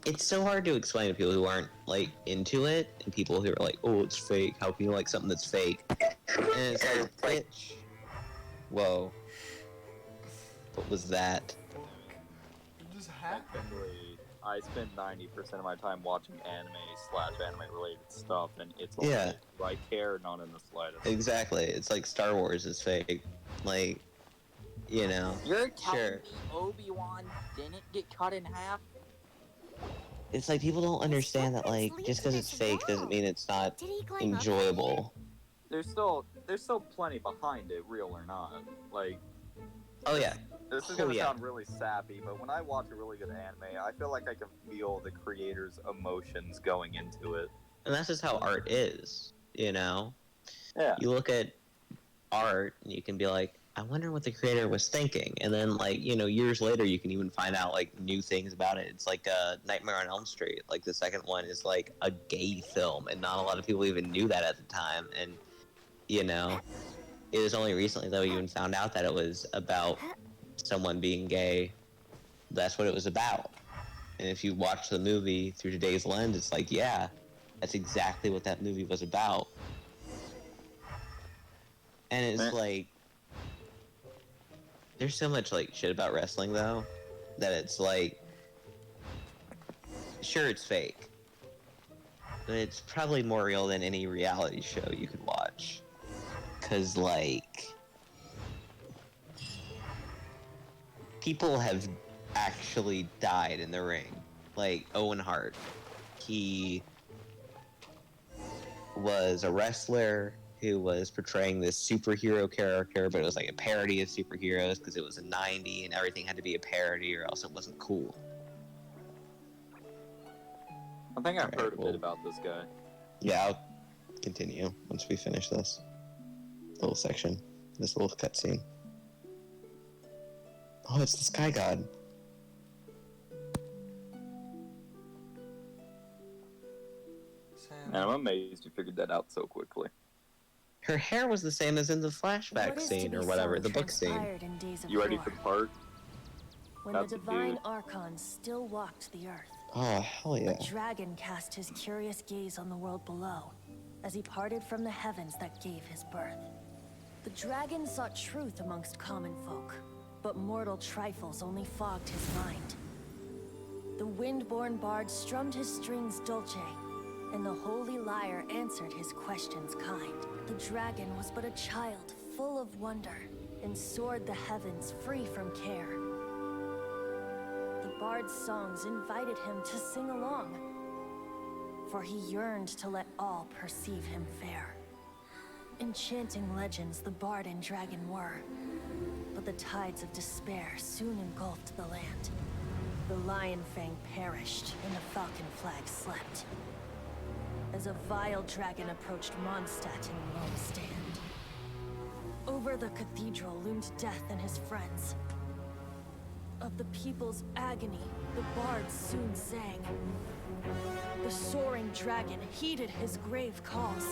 it's so hard to explain to people who aren't like into it, and people who are like, oh, it's fake, how can you like something that's fake? And it's like, bitch. Whoa. What was that? What just happened? Technically, I spend 90% of my time watching anime/anime related stuff, and it's all Yeah. fake. Do I care? Not in the slightest. Exactly. It's like Star Wars is fake. Like, You're telling Sure. me Obi-Wan didn't get cut in half? It's like people don't understand that like footprints just lead because to it's this fake doesn't wall. mean it's not Did he climb up that enjoyable. There's still plenty behind it, real or not. Like, Oh yeah. this is Oh, gonna yeah. sound really sappy, but when I watch a really good anime, I feel like I can feel the creator's emotions going into it. And that's just how art is, Yeah. You look at art and you can be like, I wonder what the creator was thinking. And then like, years later you can even find out like new things about it. It's like Nightmare on Elm Street. Like the second one is like a gay film, and not a lot of people even knew that at the time. And it was only recently that we even found out that it was about someone being gay. That's what it was about. And if you watch the movie through today's lens, it's like, yeah, that's exactly what that movie was about. And it's Man. like, there's so much like shit about wrestling though, that it's like, sure it's fake, but it's probably more real than any reality show you could watch. Cause like, people have actually died in the ring. Like Owen Hart, he was a wrestler who was portraying this superhero character, but it was like a parody of superheroes because it was a 90 and everything had to be a parody or else it wasn't cool. I think I've Alright, heard a well- bit about this guy. Yeah, I'll continue once we finish this little section, this little cutscene. Oh, it's the Sky God. Sam. And I'm amazed you figured that out so quickly. Her hair was the same as in the flashback What is to scene or be whatever, sung the book scene. transpired in days of You ready yore, for the part? when That's the a divine dude. archons still walked the earth. Oh, hell yeah. A dragon cast his curious gaze on the world below, as he parted from the heavens that gave his birth. The dragon sought truth amongst common folk, but mortal trifles only fogged his mind. The wind-born bard strummed his strings dulce, and the holy lyre answered his questions kind. The dragon was but a child full of wonder, and soared the heavens free from care. The bard's songs invited him to sing along. for he yearned to let all perceive him fair. Enchanting legends the bard and dragon were, but the tides of despair soon engulfed the land. The Lion Fang perished, and the Falcon Flag slept. As a vile dragon approached Mondstadt in lone stand. Over the cathedral loomed Death and his friends. Of the people's agony, the bards soon sang. The soaring dragon heeded his grave calls,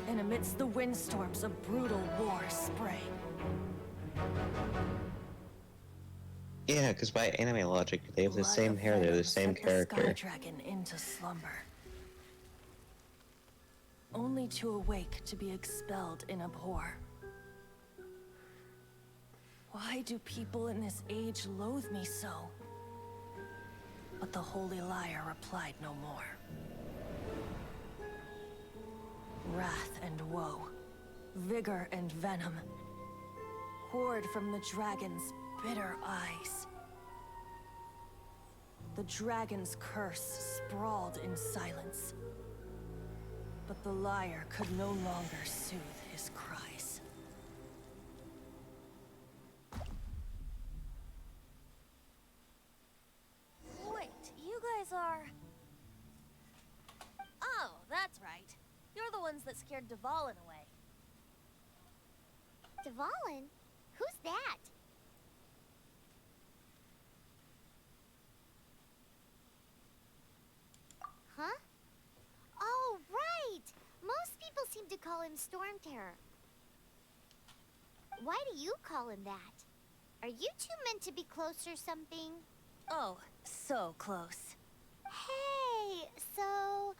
and amidst the windstorms a brutal war sprang. Yeah, because by anime logic, they have the Blood same of hair, they're the venom same sent the sky character. dragon into slumber, only to awake to be expelled in abhor. Why do people in this age loathe me so? But the holy liar replied no more. Wrath and woe, vigor and venom, poured from the dragon's bitter eyes. The dragon's curse sprawled in silence, but the liar could no longer soothe his cries. Wait, you guys are... Oh, that's right. You're the ones that scared Dvalin away. Dvalin? Who's that? Huh? Oh, right! Most people seem to call him Storm Terror. Why do you call him that? Are you two meant to be close or something? Oh, so close. Hey, so...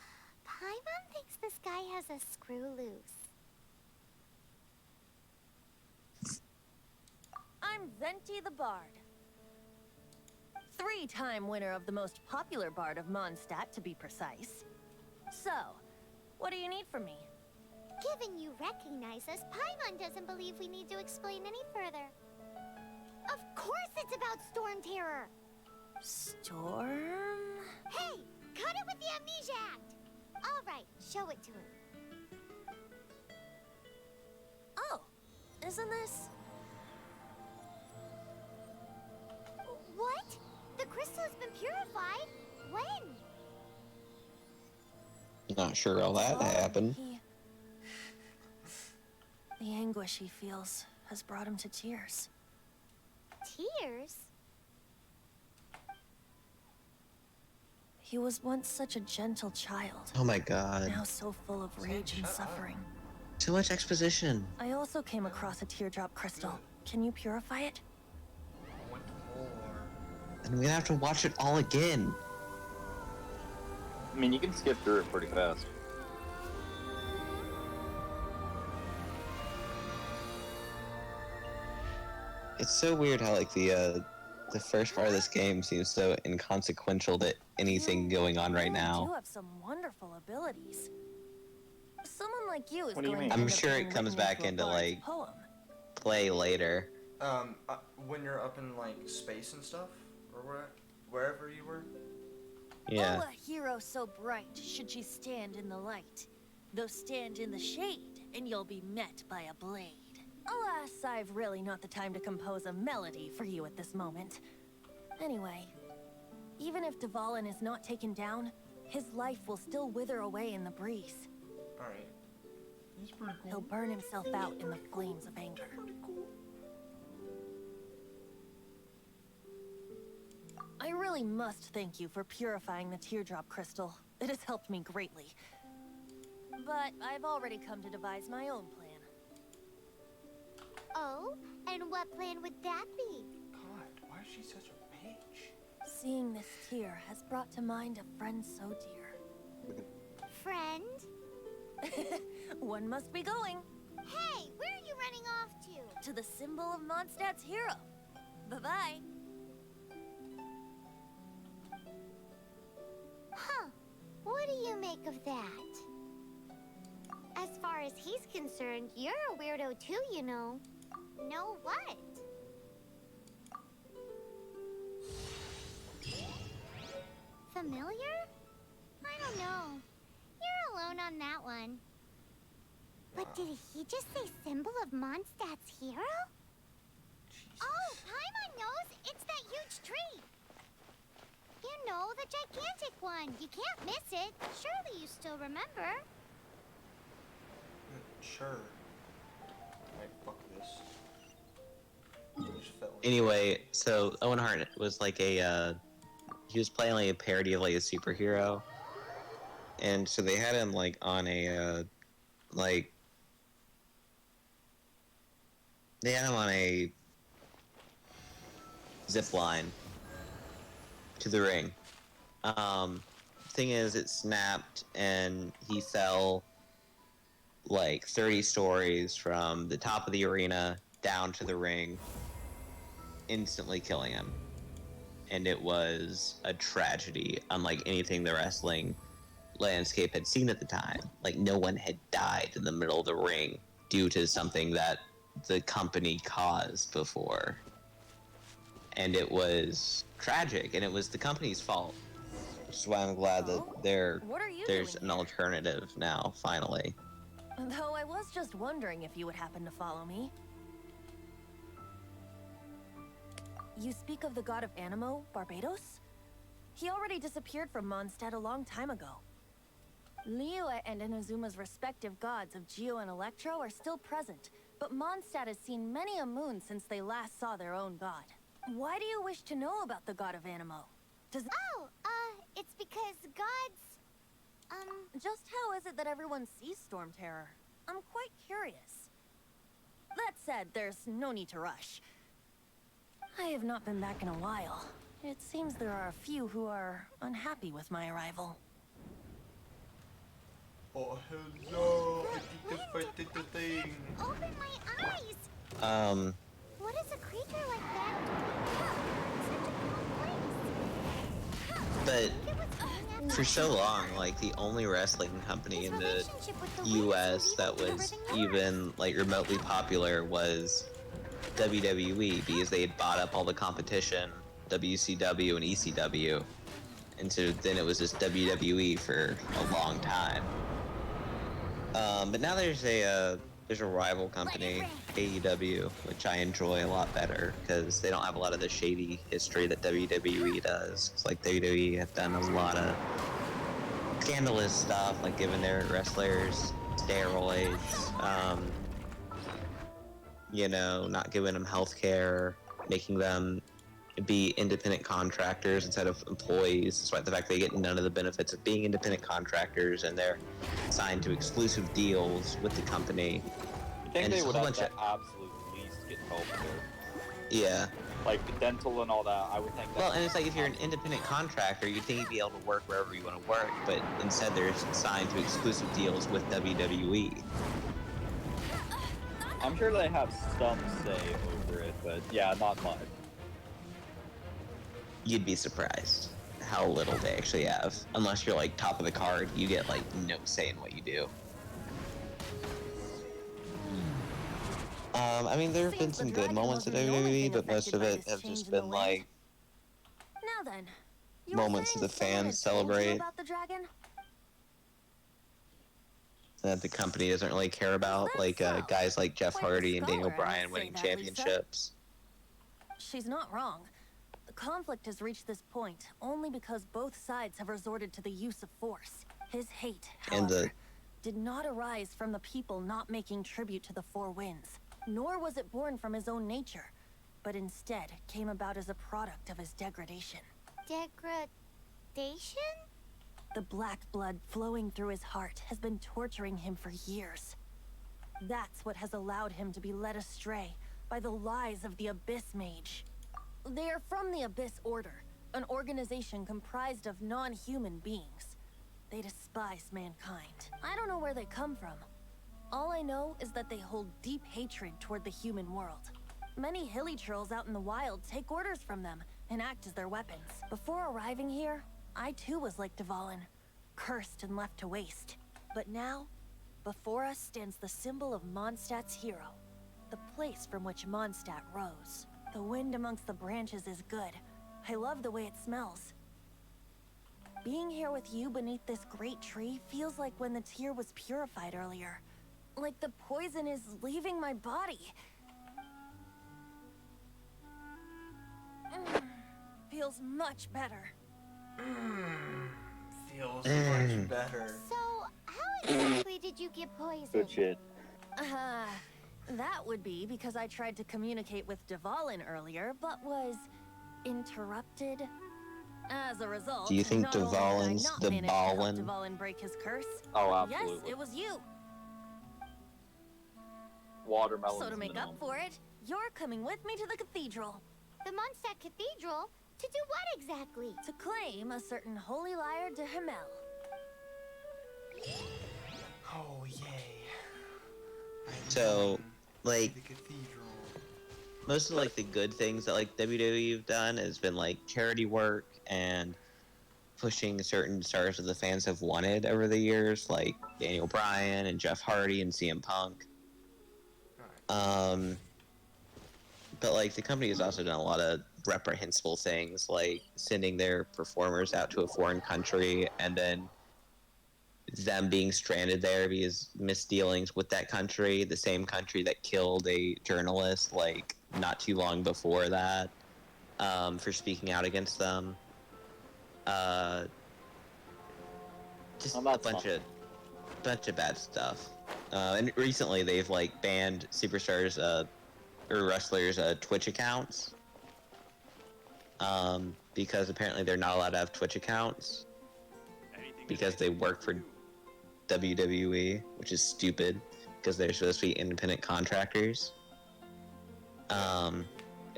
Paimon thinks this guy has a screw loose. I'm Venti the Bard. 3-time winner of the most popular bard of Mondstadt, to be precise. So, what do you need from me? Given you recognize us, Paimon doesn't believe we need to explain any further. Of course it's about Storm Terror! Storm? Hey! Cut it with the Amnesia Act! Alright, show it to him. Oh, isn't this... What? The crystal has been purified? When? Not sure how that happened. The anguish he feels has brought him to tears. Tears? He was once such a gentle child. Oh my god. Now so full of rage and suffering. Too much exposition. I also came across a teardrop crystal. Can you purify it? And we're gonna have to watch it all again. I mean, you can skip through it pretty fast. It's so weird how like the first part of this game seems so inconsequential to anything going on right You now. have some wonderful abilities. Someone like you is What do you going mean? to I'm end up sure being it comes written back a into, bard's like, poem. Play later. When you're up in like space and stuff, or wherever you were. Yeah. Oh, a hero so bright should she stand in the light. Though stand in the shade, and you'll be met by a blade. Alas, I've really not the time to compose a melody for you at this moment. Anyway, even if Dvalin is not taken down, his life will still wither away in the breeze. Alright. He's pretty cool. He'll burn himself out in the flames of anger. I really must thank you for purifying the teardrop crystal. It has helped me greatly. But I've already come to devise my own plan. Oh? And what plan would that be? God, why is she such a bitch? Seeing this tear has brought to mind a friend so dear. Friend? One must be going. Hey, where are you running off to? To the symbol of Mondstadt's hero. Bye-bye. Huh. What do you make of that? As far as he's concerned, you're a weirdo too, you know. Know what? Familiar? I don't know. alone on that one. But did he just say symbol of Mondstadt's hero? Jesus. Oh, Paimon knows! It's that huge tree! You know, the gigantic one. You can't miss it. Surely you still remember. Sure. Alright, fuck this. Just felt like- Anyway, so Owen Hart was like a, he was playing like a parody of like a superhero. And so they had him like on a, like, they had him on a zip line to the ring. Thing is, it snapped and he fell like 30 stories from the top of the arena down to the ring, instantly killing him. And it was a tragedy, unlike anything the wrestling landscape had seen at the time. Like, no one had died in the middle of the ring due to something that the company caused before. And it was tragic, and it was the company's fault. Which is why I'm glad that What are you there's doing an here? alternative now, finally. Though I was just wondering if you would happen to follow me. You speak of the god of Animo, Barbados? He already disappeared from Mondstadt a long time ago. Liyue and Inazuma's respective gods of Geo and Electro are still present, but Mondstadt has seen many a moon since they last saw their own god. Why do you wish to know about the god of Animo? Oh, it's because gods... Just how is it that everyone sees Storm Terror? I'm quite curious. That said, there's no need to rush. I have not been back in a while. It seems there are a few who are unhappy with my arrival. Oh, hello! I did the thing! Open my eyes! What is a creature like that? Such a cool place. But for so long, like, the only wrestling company in the US that was even like remotely popular was WWE, because they had bought up all the competition, WCW and ECW, and so then it was just WWE for a long time. But now there's a rival company, AEW, which I enjoy a lot better because they don't have a lot of the shady history that WWE does. It's like WWE have done a lot of scandalous stuff, like giving their wrestlers steroids, you know, not giving them health care, making them be independent contractors instead of employees, despite the fact they get none of the benefits of being independent contractors, and they're signed to exclusive deals with the company. I think And they it's a would whole at bunch the absolute least get healthcare. Yeah. Like dental and all that, I would think that. Well, and it's like if you're an independent contractor, you'd think you'd be able to work wherever you want to work, but instead they're signed to exclusive deals with WWE. I'm sure they have some say over it, but yeah, not much. You'd be surprised how little they actually have. Unless you're like top of the card, you get like no say in what you do. I mean, there have been some good moments at WWE, but most of it have just been like Now then, moments that the fans celebrate about the dragon? that the company doesn't really care about, like guys like Jeff Hardy and Daniel Bryan winning championships. She's not wrong. The conflict has reached this point only because both sides have resorted to the use of force. His hate, however, did not arise from the people not making tribute to the Four Winds, nor was it born from his own nature, but instead came about as a product of his degradation. Degradation? The black blood flowing through his heart has been torturing him for years. That's what has allowed him to be led astray by the lies of the Abyss Mage. They are from the Abyss Order, an organization comprised of non-human beings. They despise mankind. I don't know where they come from. All I know is that they hold deep hatred toward the human world. Many hilly trolls out in the wild take orders from them and act as their weapons. Before arriving here, I too was like Dvalin, cursed and left to waste. But now, before us stands the symbol of Mondstadt's hero, the place from which Mondstadt rose. The wind amongst the branches is good. I love the way it smells. Being here with you beneath this great tree feels like when the tear was purified earlier. Like the poison is leaving my body. Feels much better. Feels much better. So, how exactly did you get poisoned? Good shit. That would be because I tried to communicate with Dvalin earlier, but was interrupted. As a result, Do you think not only did I Dvalin's not the manage to help Balin? Dvalin break his curse. Oh, Yes, absolutely. it was you. Watermelon. So to make up for it, you're coming with me to the cathedral The Mondstadt Cathedral? To do what exactly? to claim a certain holy lyre de Himmel. Oh, yay. So, like, The cathedral. most of like the good things that like WWE have done has been like charity work and pushing certain stars that the fans have wanted over the years, like Daniel Bryan and Jeff Hardy and CM Punk. But like the company has also done a lot of reprehensible things, like sending their performers out to a foreign country and then them being stranded there because misdealings with that country, the same country that killed a journalist like not too long before that, for speaking out against them. Just Oh, a that's bunch fun. of bad stuff. And recently they've like banned superstars or wrestlers Twitch accounts. Because apparently they're not allowed to have Twitch accounts because they work for WWE, which is stupid because they're supposed to be independent contractors.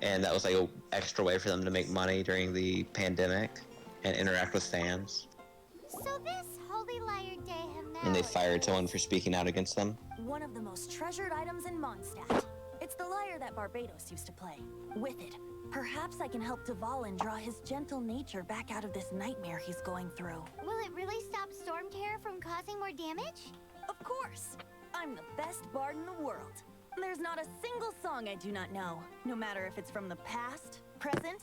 And that was like an extra way for them to make money during the pandemic and interact with fans. So this holy lyre de Himmel. And they fired someone for speaking out against them. One of the most treasured items in Mondstadt. It's the lyre that Barbados used to play. With it, perhaps I can help Dvalin draw his gentle nature back out of this nightmare he's going through. Will it really stop Storm Terror from causing more damage? Of course! I'm the best bard in the world. There's not a single song I do not know, no matter if it's from the past, present,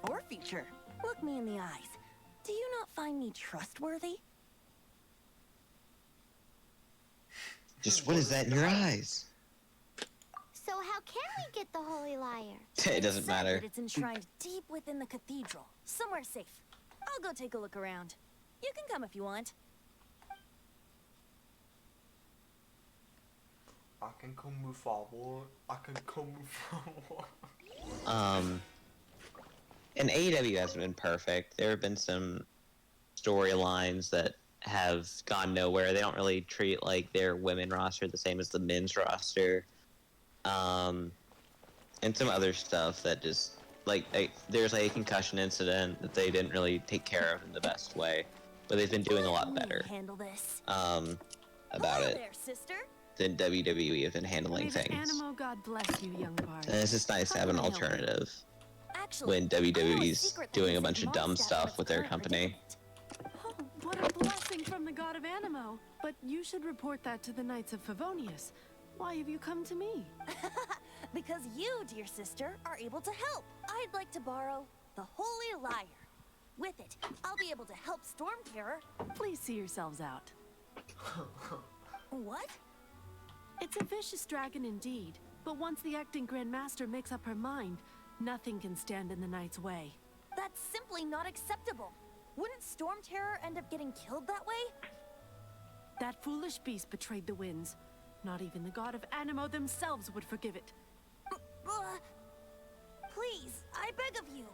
or future. Look me in the eyes. Do you not find me trustworthy? Just what is that in your eyes? So how can we get the holy lyre? It doesn't Said matter. that it's enshrined deep within the cathedral, somewhere safe. I'll go take a look around. You can come if you want. I can come forward. I can come forward. And AEW hasn't been perfect. There have been some storylines that have gone nowhere. They don't really treat like their women roster the same as the men's roster. And some other stuff that just like there's like a concussion incident that they didn't really take care of in the best way, but they've been doing a lot better Handle this. about Hello it there, sister. than WWE have been handling May the things. Animo God bless you, young bard. And it's just nice to have an alternative Actually, when I know a WWE's secret that doing a can bunch save of dumb Mondstadt from stuff its with their current company. predicament. Oh, what a blessing from the God of Animo. But you should report that to the Knights of Favonius. Why have you come to me? Because you, dear sister, are able to help. I'd like to borrow the holy lyre. With it, I'll be able to help Storm Terror. Please see yourselves out. What? It's a vicious dragon indeed, but once the acting Grand Master makes up her mind, nothing can stand in the Knight's way. That's simply not acceptable. Wouldn't Storm Terror end up getting killed that way? That foolish beast betrayed the winds. Not even the God of Animo themselves would forgive it. Please, I beg of you.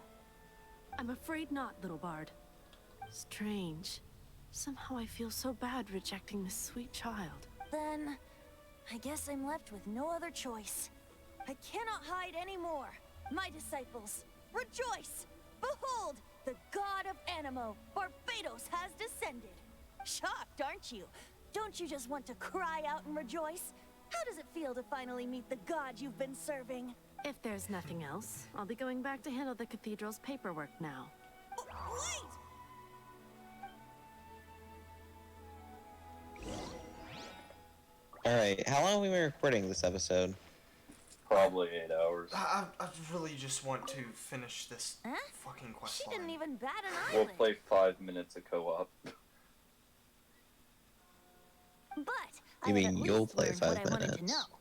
I'm afraid not, little bard. Strange. Somehow I feel so bad rejecting this sweet child. Then, I guess I'm left with no other choice. I cannot hide anymore. My disciples, rejoice! Behold, the God of Animo, Barbados, has descended. Shocked, aren't you? Don't you just want to cry out and rejoice? How does it feel to finally meet the God you've been serving? If there's nothing else, I'll be going back to handle the cathedral's paperwork now. Wait! Alright, how long have we been recording this episode? Probably 8 hours. I really just want to finish this fucking quest She line. didn't even bat an We'll eyelid. play 5 minutes of co-op. But You I mean have at you'll least play learned 5 what I wanted to minutes? know.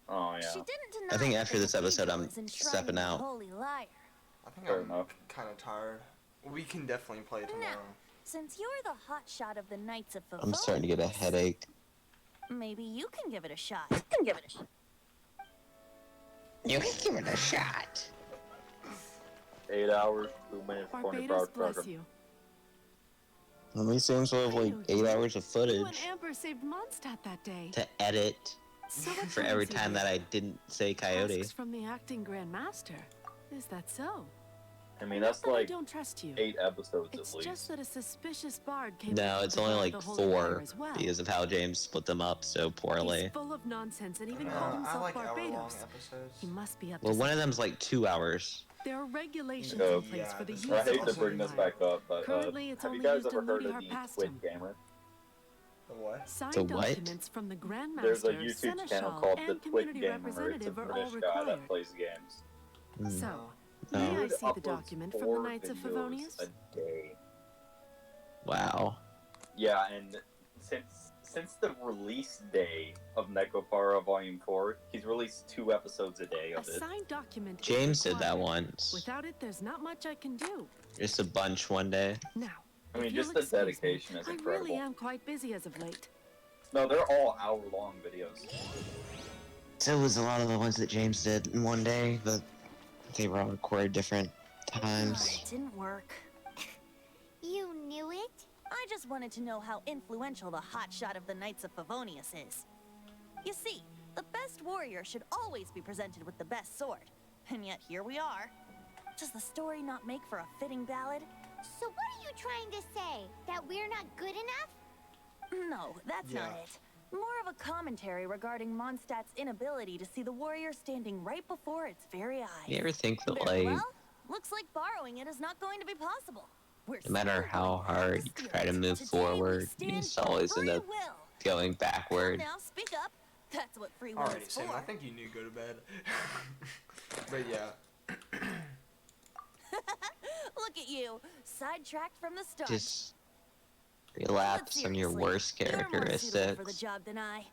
Oh yeah. She didn't deny I think that after the this episode, cathedral I'm is enshrined stepping in the out. Holy liar. I think Fair I'm enough. kind of tired. We can definitely play tomorrow. Now, since you're the hotshot of the Knights of Favonius, I'm starting to get a headache. maybe you can give it a shot. You can give it a shot. 8 hours, 2 minutes, 24 Barbados hours. bless you. How many seems to have like 8 hours of You and footage Amber saved Mondstadt that day. to edit So what for time every is it time here? that I didn't say coyote. Asks from the acting Grand Master. Is that so? I mean, that's Not that I like don't trust you. 8 episodes It's at least. just that a suspicious bard came. No, in it's to only guard like the Holy Liar 4 as well. because of how James split them up so poorly. He's full of nonsense and even No, called I himself like hour-long Barbados. episodes. He must be up Well, to one of something. them's like 2 hours. There are regulations Oh. in place Yeah, for the this use I of hate the to bring Holy this Liar. back up, but Currently, it's have you only guys used ever in heard of Lodi the Har Squid Pastum. Gamer? The what? Signed The what? documents from the Grand There's Master, a YouTube channel Seneschal, called The and Squid community Gamer. It's a representative are all British guy required. that plays games. Mm. So, Oh. may I Dude see the uploads document from the 4 Knights of videos Favonius? a day. Wow. Yeah, and since the release day of Necropara Volume 4, he's released 2 episodes a day A of it. signed document. is James did that required. once. Without it, there's not much I can do. Just a bunch one day. Now, I mean, if you'll just the excuse me, dedication is I incredible. really am quite busy as of late. No, they're all hour-long videos. So was a lot of the ones that James did in one day, but they were all recorded different times. It didn't work. You knew it? I just wanted to know how influential the hotshot of the Knights of Favonius is. You see, the best warrior should always be presented with the best sword. And yet here we are. Does the story not make for a fitting ballad? So what are you trying to say? That we're not good enough? No, that's not Yeah. it. More of a commentary regarding Mondstadt's inability to see the warrior standing right before its very eyes. You ever think that, Very like, well, looks like borrowing it is not going to be possible. We're no matter still how going to have hard to you steal try to it. move Today we forward, you stand just for always end free up will. going Come backward? now, speak up. That's what free will Alright, is Sam, for. I think you need to go to bed. But yeah. Look at you, sidetracked from the start. Just But relapse on your seriously, worst you're more suitable for the characteristics. job than I.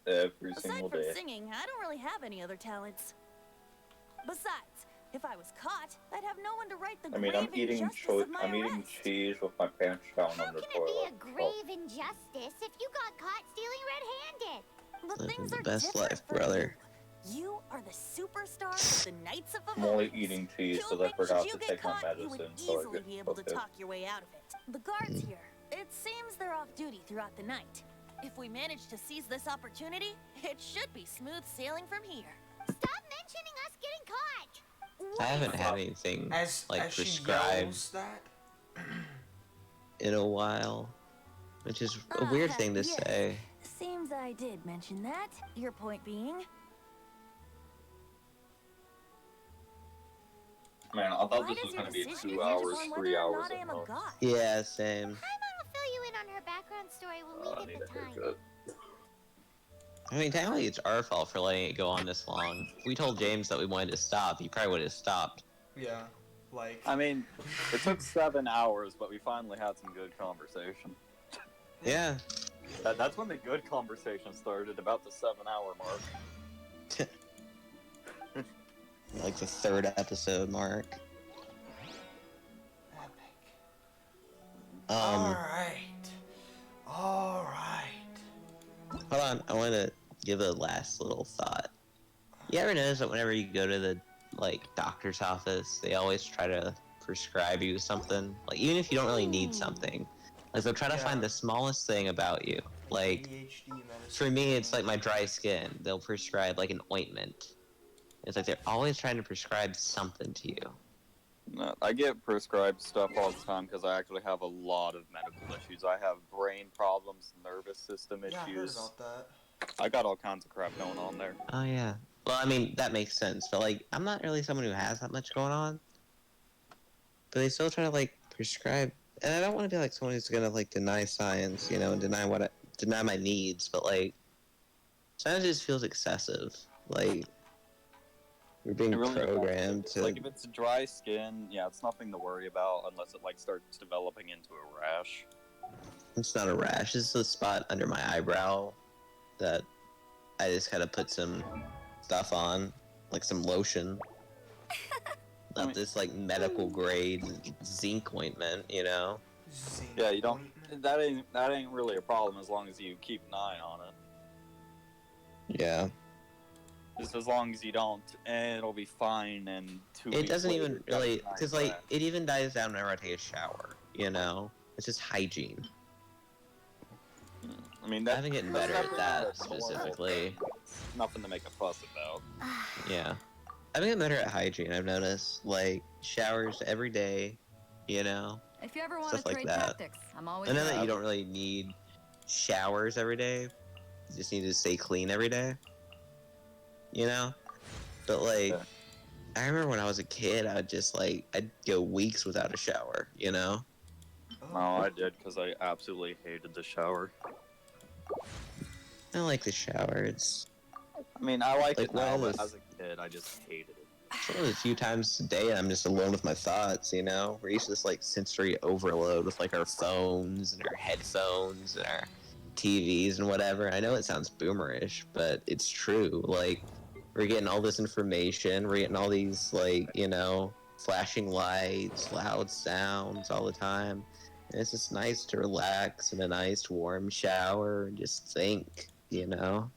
Every Aside single from day. singing, I don't really have any other talents. Besides, if I was caught, I'd have no one to write the I mean, grave I'm eating injustice of my I'm eating arrest. cheese with my pants down How on the can it be toilet. a grave injustice if you got caught stealing red-handed? But Living things the are best different life, for brother. You are the superstar of the Knights of I'm only Favonius. eating cheese You because I think forgot should to you get take my caught, you would medicine, so I easily get be able to okay. talk your way out of it. The guards here, it seems they're off duty throughout the night. If we manage to seize this opportunity, it should be smooth sailing from here. Stop mentioning us getting caught! I haven't had anything As like she prescribed yells that, in a while, which is a weird thing to yes. say. Seems I did mention that. Your point being, Man, I thought why this does was your going to be decision 2 hinge hours, upon 3 whether or hours not I at am a most. god? Yeah, same. Paimon will fill you in on her background story when I we need get a the time. haircut. I mean, technically it's our fault for letting it go on this long. If we told James that we wanted to stop, he probably would have stopped. yeah, like, I mean, it took 7 hours, but we finally had some good conversation. Yeah. That's when the good conversation started, about the 7-hour mark. Like the 3rd episode mark. epic. Um, Alright. hold on, I want to give a last little thought. You ever notice that whenever you go to the, like, doctor's office, they always try to prescribe you something? Like, even if you don't really need something. Like, they'll try to Yeah. find the smallest thing about you. Like, ADHD medicine. for me, it's like my dry skin. They'll prescribe, like, an ointment. It's like they're always trying to prescribe something to you. No, I get prescribed stuff all the time because I actually have a lot of medical issues. I have brain problems, nervous system Yeah, I heard issues. about that. I got all kinds of crap going on there. Oh, yeah. Well, I mean, that makes sense. But, like, I'm not really someone who has that much going on. But they still try to, like, prescribe. And I don't want to be, like, someone who's going to, like, deny science, you know, and deny my needs. But, like, sometimes it just feels excessive. Like, we're being It really programmed depends. to. Like if it's dry skin, yeah, it's nothing to worry about unless it like starts developing into a rash. It's not a rash. It's a spot under my eyebrow that I just gotta put some stuff on, like some lotion. Not this like medical grade zinc ointment, you know. Zinc Yeah, you don't. ointment? That ain't really a problem as long as you keep an eye on it. Yeah. Just as long as you don't, and it'll be fine. And 2 It weeks doesn't later, even you've got a really, nice because like rash. it even dies down whenever I take a shower. You know, it's just hygiene. I mean, I haven't gotten that's better at nothing that that's horrible. specifically. It's nothing to make a fuss about. Yeah. I've been better at hygiene, I've noticed. Like, showers every day, you know? If you ever want to Stuff like trade that. tactics, I'm always I know that ready. you don't really need showers every day. You just need to stay clean every day. You know? But, like, Yeah. I remember when I was a kid, I'd go weeks without a shower, you know? No, I did because I absolutely hated the shower. I don't like the shower. It's I mean, I like it one now, of but those- as a kid, I just hated it. one of the few times a day I'm just alone with my thoughts, you know? We're used to this, like, sensory overload with, like, our phones and our headphones and our TVs and whatever. I know it sounds boomerish, but it's true. Like, we're getting all this information, we're getting all these, like, you know, flashing lights, loud sounds all the time. And it's just nice to relax in a nice warm shower and just think, you know?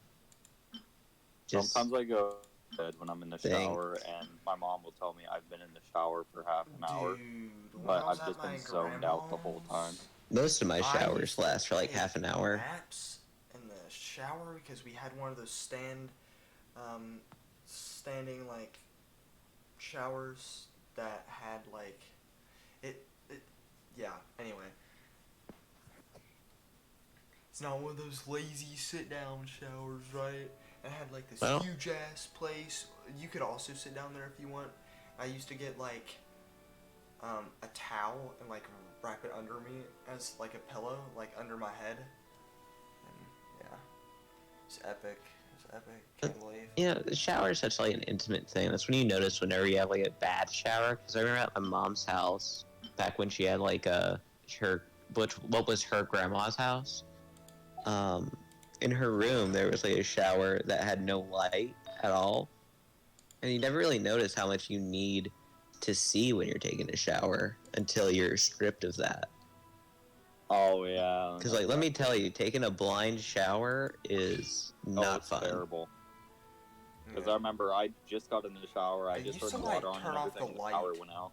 Just Sometimes I go to bed when I'm in the think. shower, and my mom will tell me I've been in the shower for half an hour, Dude, when but I was I've just at my been zoned out the whole time. grandma's, most of my I showers used to last for like take half an hour. naps in the shower because we had one of those standing like showers that had like yeah. Anyway, it's not one of those lazy sit down showers, right? It had like this Well- huge ass place. You could also sit down there if you want. I used to get like a towel and like wrap it under me as like a pillow, like under my head. And yeah, it's epic. It's epic. Can't believe. You know, the shower is such like an intimate thing. That's when you notice whenever you have like a bad shower. Because I remember at my mom's house back when she had like what was her grandma's house. In her room there was like a shower that had no light at all, and you never really notice how much you need to see when you're taking a shower until you're stripped of that. Oh yeah. Because like, let me tell you, taking a blind shower is not it's fun. terrible. Because I remember I just got in the shower, I They just used heard to, water like, on turn and off everything, the and the power light. went out.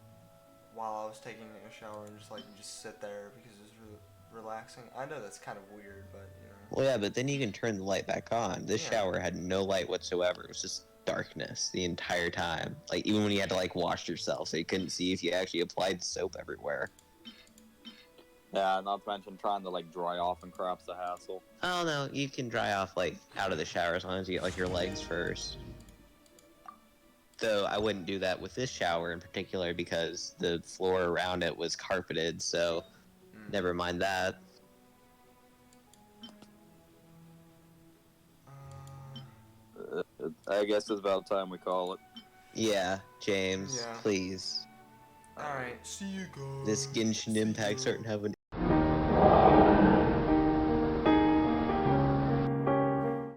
While I was taking a shower and just sit there because it was relaxing. I know that's kind of weird, but you know. Well, yeah, but then you can turn the light back on. This Yeah. shower had no light whatsoever. It was just darkness the entire time. Like, even when you had to, like, wash yourself, so you couldn't see if you actually applied soap everywhere. Yeah, not to mention trying to like dry off and crap's a hassle. Oh, no, you can dry off, like, out of the shower as long as you get, like, your legs first. Though I wouldn't do that with this shower in particular because the floor around it was carpeted, so never mind that. I guess it's about time we call it. Yeah, James, Yeah. please. Alright, see you guys. This Genshin See Impact ya. starting to have an